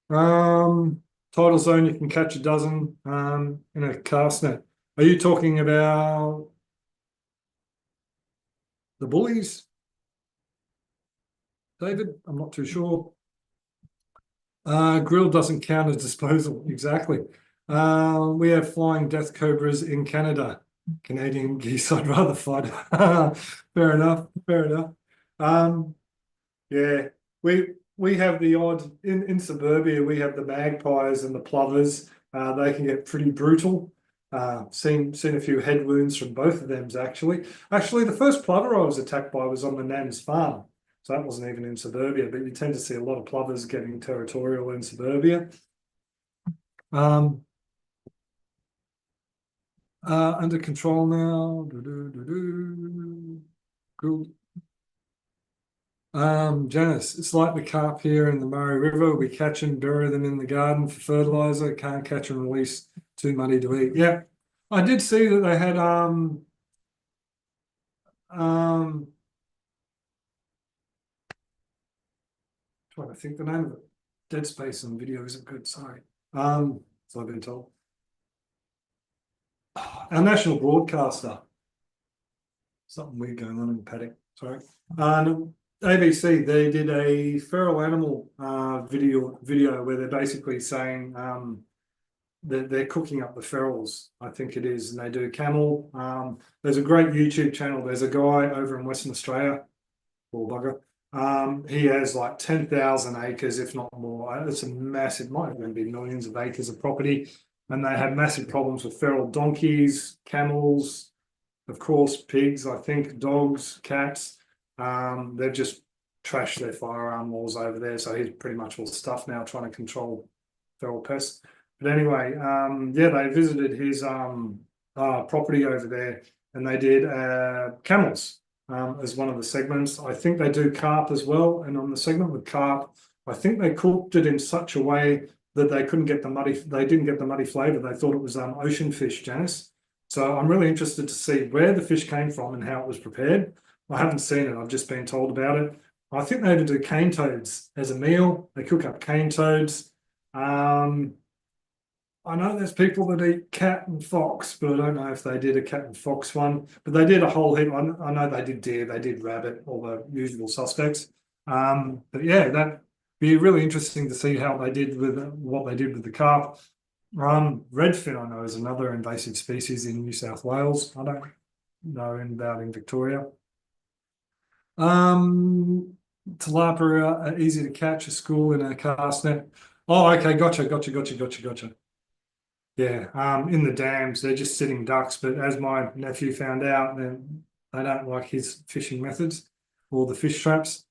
A: Tidal zone, you can catch a dozen in a cast net. Are you talking about the bullies, David? I'm not too sure. Grill doesn't count as disposal. Exactly. We have flying death cobras in Canada. Canadian geese, I'd rather fight. Fair enough. Fair enough. Yeah, we have the odd in suburbia. We have the magpies and the plovers They can get pretty brutal. Seen a few head wounds from both of them actually. Actually, the first plover I was attacked by was on the Nan's farm. So that wasn't even in suburbia, but you tend to see a lot of plovers getting territorial in suburbia. Under control now. Good. Janice, it's like the carp here in the Murray River. We catch and bury them in the garden for fertilizer. Can't catch and release, too muddy to eat. Yeah, I did see that they had trying to think the name of it. Dead space on video isn't good. Sorry. So I've been told. Our national broadcaster. Something weird going on in the paddock. Sorry. ABC, they did a feral animal video where they're basically saying that they're cooking up the ferals, I think it is, and they do camel. There's a great YouTube channel. There's a guy over in Western Australia, poor bugger. He has like 10,000 acres, if not more. It's a massive, might even be millions of acres of property, and they have massive problems with feral donkeys, camels, of course, pigs, I think, dogs, cats. They've just trashed their firearm laws over there, so he's pretty much all stuffed now trying to control feral pests. But anyway, yeah, they visited his property over there, and they did camels as one of the segments. I think they do carp as well, and on the segment with carp, I think they cooked it in such a way that they couldn't get the muddy. They didn't get the muddy flavour. They thought it was ocean fish, Janice. So I'm really interested to see where the fish came from and how it was prepared. I haven't seen it. I've just been told about it. I think they even do cane toads as a meal. They cook up cane toads. I know there's people that eat cat and fox, but I don't know if they did a cat and fox one. But they did a whole heap. I know they did deer, they did rabbit, all the usual suspects. But yeah, that'd be really interesting to see how they did with what they did with the carp. Redfin, I know, is another invasive species in New South Wales. I don't know about in Victoria. Tilapia are easy to catch at school in a cast net. Oh, okay, gotcha. Yeah, in the dams, they're just sitting ducks, but as my nephew found out, then they don't like his fishing methods or the fish traps.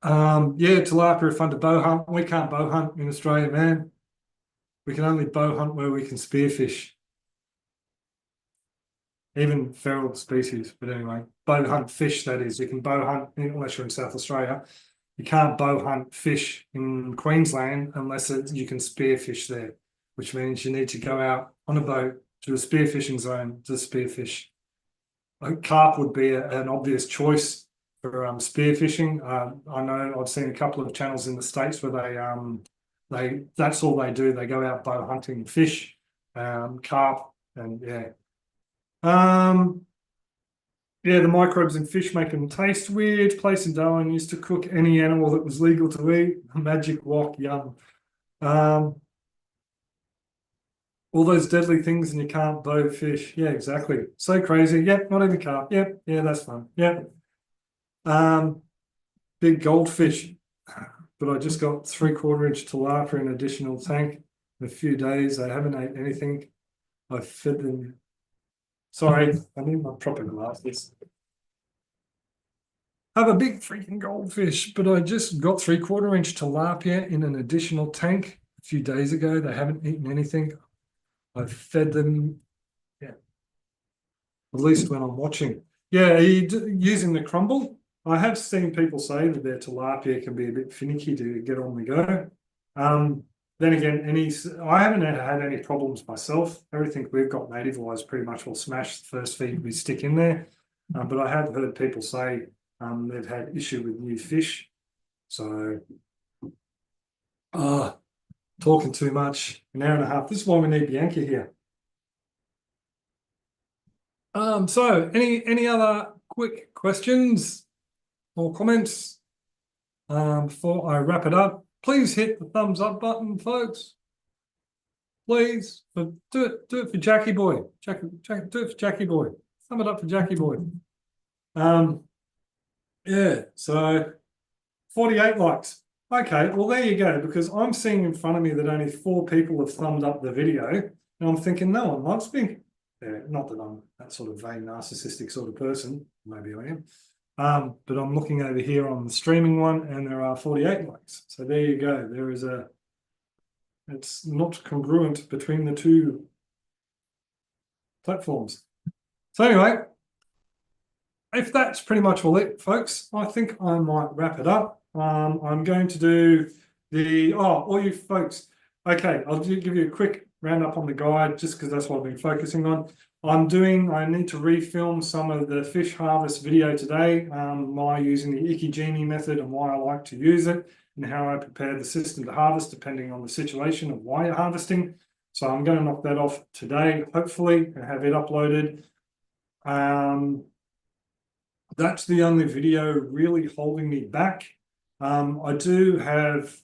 A: Yeah, tilapia are fun to bow hunt. We can't bow hunt in Australia, man. We can only bow hunt where we can spearfish. Even feral species, but anyway, bow hunt fish, that is. You can bow hunt unless you're in South Australia. You can't bow hunt fish in Queensland unless you can spearfish there, which means you need to go out on a boat to a spearfishing zone to spearfish. Carp would be an obvious choice for spearfishing. I know I've seen a couple of channels in the States where that's all they do. They go out bow hunting fish, carp, and yeah. Yeah, the microbes in fish make them taste weird. Place in Darwin used to cook any animal that was legal to eat. Magic wok, yum. All those deadly things and you can't bow fish. Yeah, exactly. So crazy. Yep, not even carp. Yep, yeah, that's fun. Yep. Big goldfish. But I just got 3/4 inch tilapia in additional tank in a few days. I haven't ate anything. I fed them. Sorry, I need my proper glasses. I have a big freaking goldfish, but I just got 3/4 inch tilapia in an additional tank a few days ago. They haven't eaten anything. I've fed them, yeah, at least when I'm watching. Yeah, are you using the crumble? I have seen people say that their tilapia can be a bit finicky to get on the go. Then again, I haven't had any problems myself. Everything we've got native-wise pretty much will smash the first feed we stick in there. But I have heard people say they've had issue with new fish. So, talking too much, an hour and a half. This is why we need Bianca here. So any other quick questions or comments before I wrap it up? Please hit the thumbs up button, folks. Please, but do it for Jackie boy. Do it for Jackie boy. Thumb it up for Jackie boy. Yeah, so 48 likes. Okay, well, there you go, because I'm seeing in front of me that only 4 people have thumbed up the video, and I'm thinking, no one likes me. Yeah, not that I'm that sort of vain, narcissistic sort of person. Maybe I am. But I'm looking over here on the streaming one, and there are 48 likes. So there you go. There is it's not congruent between the two platforms. So anyway, if that's pretty much all it, folks, I think I might wrap it up. I'm going to do all you folks. Okay, I'll give you a quick roundup on the guide, just because that's what I've been focusing on. I need to refilm some of the fish harvest video today, by using the Ikijini method and why I like to use it and how I prepare the system to harvest, depending on the situation of why you're harvesting. So I'm going to knock that off today, hopefully, and have it uploaded. That's the only video really holding me back. I do have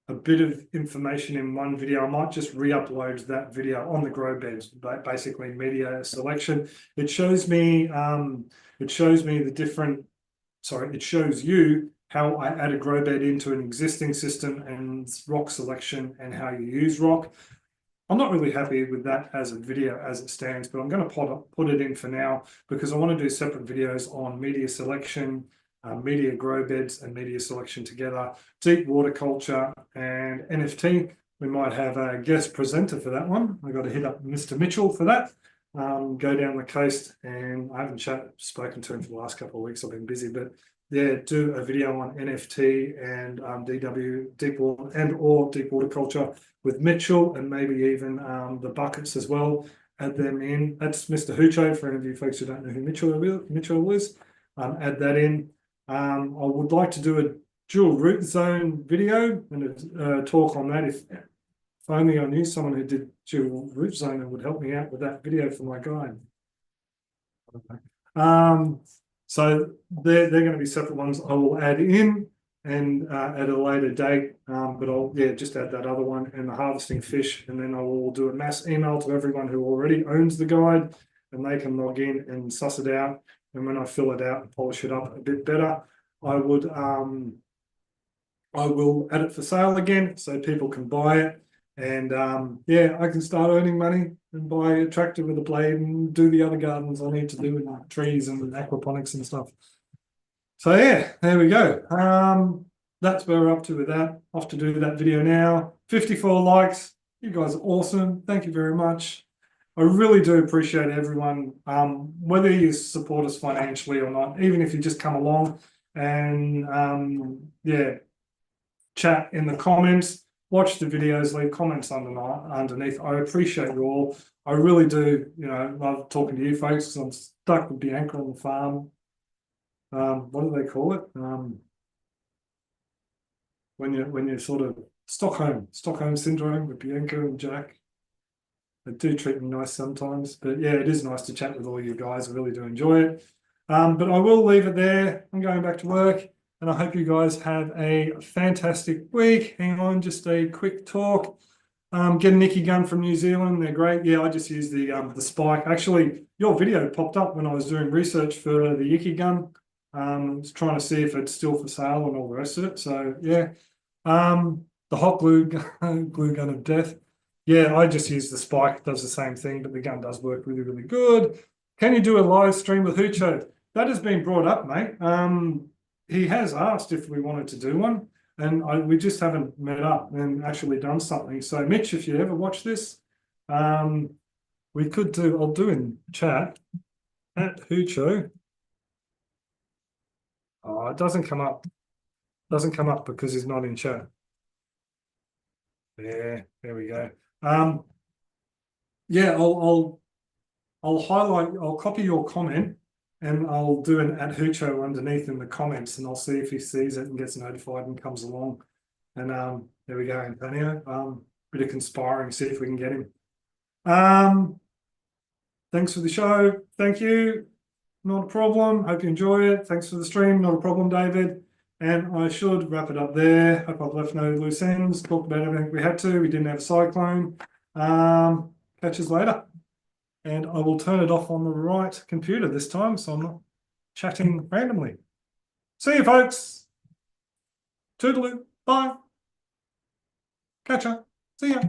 A: a bit of information in one video. I might just re-upload that video on the grow beds, but basically media selection. It shows me the different, it shows you how I add a grow bed into an existing system and rock selection and how you use rock. I'm not really happy with that as a video as it stands, but I'm going to put it in for now because I want to do separate videos on media selection, media grow beds and media selection together, deep water culture and NFT. We might have a guest presenter for that one. I got to hit up Mr. Mitchell for that. Go down the coast, and I haven't spoken to him for the last couple of weeks. I've been busy, but yeah, do a video on NFT and DW, deep water and or deep water culture with Mitchell, and maybe even the buckets as well. Add them in. That's Mr. Hucho, for any of you folks who don't know who Mitchell is. Add that in. I would like to do a dual root zone video and a talk on that. If only I knew someone who did dual root zone and would help me out with that video for my guide. So they're going to be separate ones I will add in and at a later date, but I'll just add that other one and the harvesting fish, and then I will do a mass email to everyone who already owns the guide, and they can log in and suss it out. And when I fill it out and polish it up a bit better, I will add it for sale again so people can buy it. And I can start earning money and buy a tractor with a blade and do the other gardens I need to do in trees and aquaponics and stuff. So yeah, there we go. That's where we're up to with that. Off to do that video now. 54 likes. You guys are awesome. Thank you very much. I really do appreciate everyone, whether you support us financially or not, even if you just come along and chat in the comments, watch the videos, leave comments underneath. I appreciate you all. I really do, love talking to you folks because I'm stuck with Bianca on the farm. What do they call it? When you're sort of Stockholm syndrome with Bianca and Jack. They do treat me nice sometimes, but yeah, it is nice to chat with all you guys. I really do enjoy it. But I will leave it there. I'm going back to work, and I hope you guys have a fantastic week. Hang on, just a quick talk. Get a Nicky gun from New Zealand. They're great. Yeah, I just used the spike. Actually, your video popped up when I was doing research for the Yiki gun. I was trying to see if it's still for sale and all the rest of it. So yeah, the hot glue gun of death. Yeah, I just use the spike. It does the same thing, but the gun does work really, really good. Can you do a live stream with Hucho? That has been brought up, mate. He has asked if we wanted to do one, and we just haven't met up and actually done something. So, Mitch, if you ever watch this, we could do. I'll do in chat at Hucho. Oh, it doesn't come up. Doesn't come up because he's not in chat. There we go. I'll highlight, I'll copy your comment and I'll do an at Hucho underneath in the comments, and I'll see if he sees it and gets notified and comes along. And there we go, Antonio. Bit of conspiring, see if we can get him. Thanks for the show. Thank you. Not a problem. Hope you enjoy it. Thanks for the stream. Not a problem, David. And I should wrap it up there. Hope I've left no loose ends. Talked about everything we had to. We didn't have a cyclone. Catch us later. And I will turn it off on the right computer this time, so I'm not chatting randomly. See you, folks. Toodaloo. Bye. Catch ya. See ya.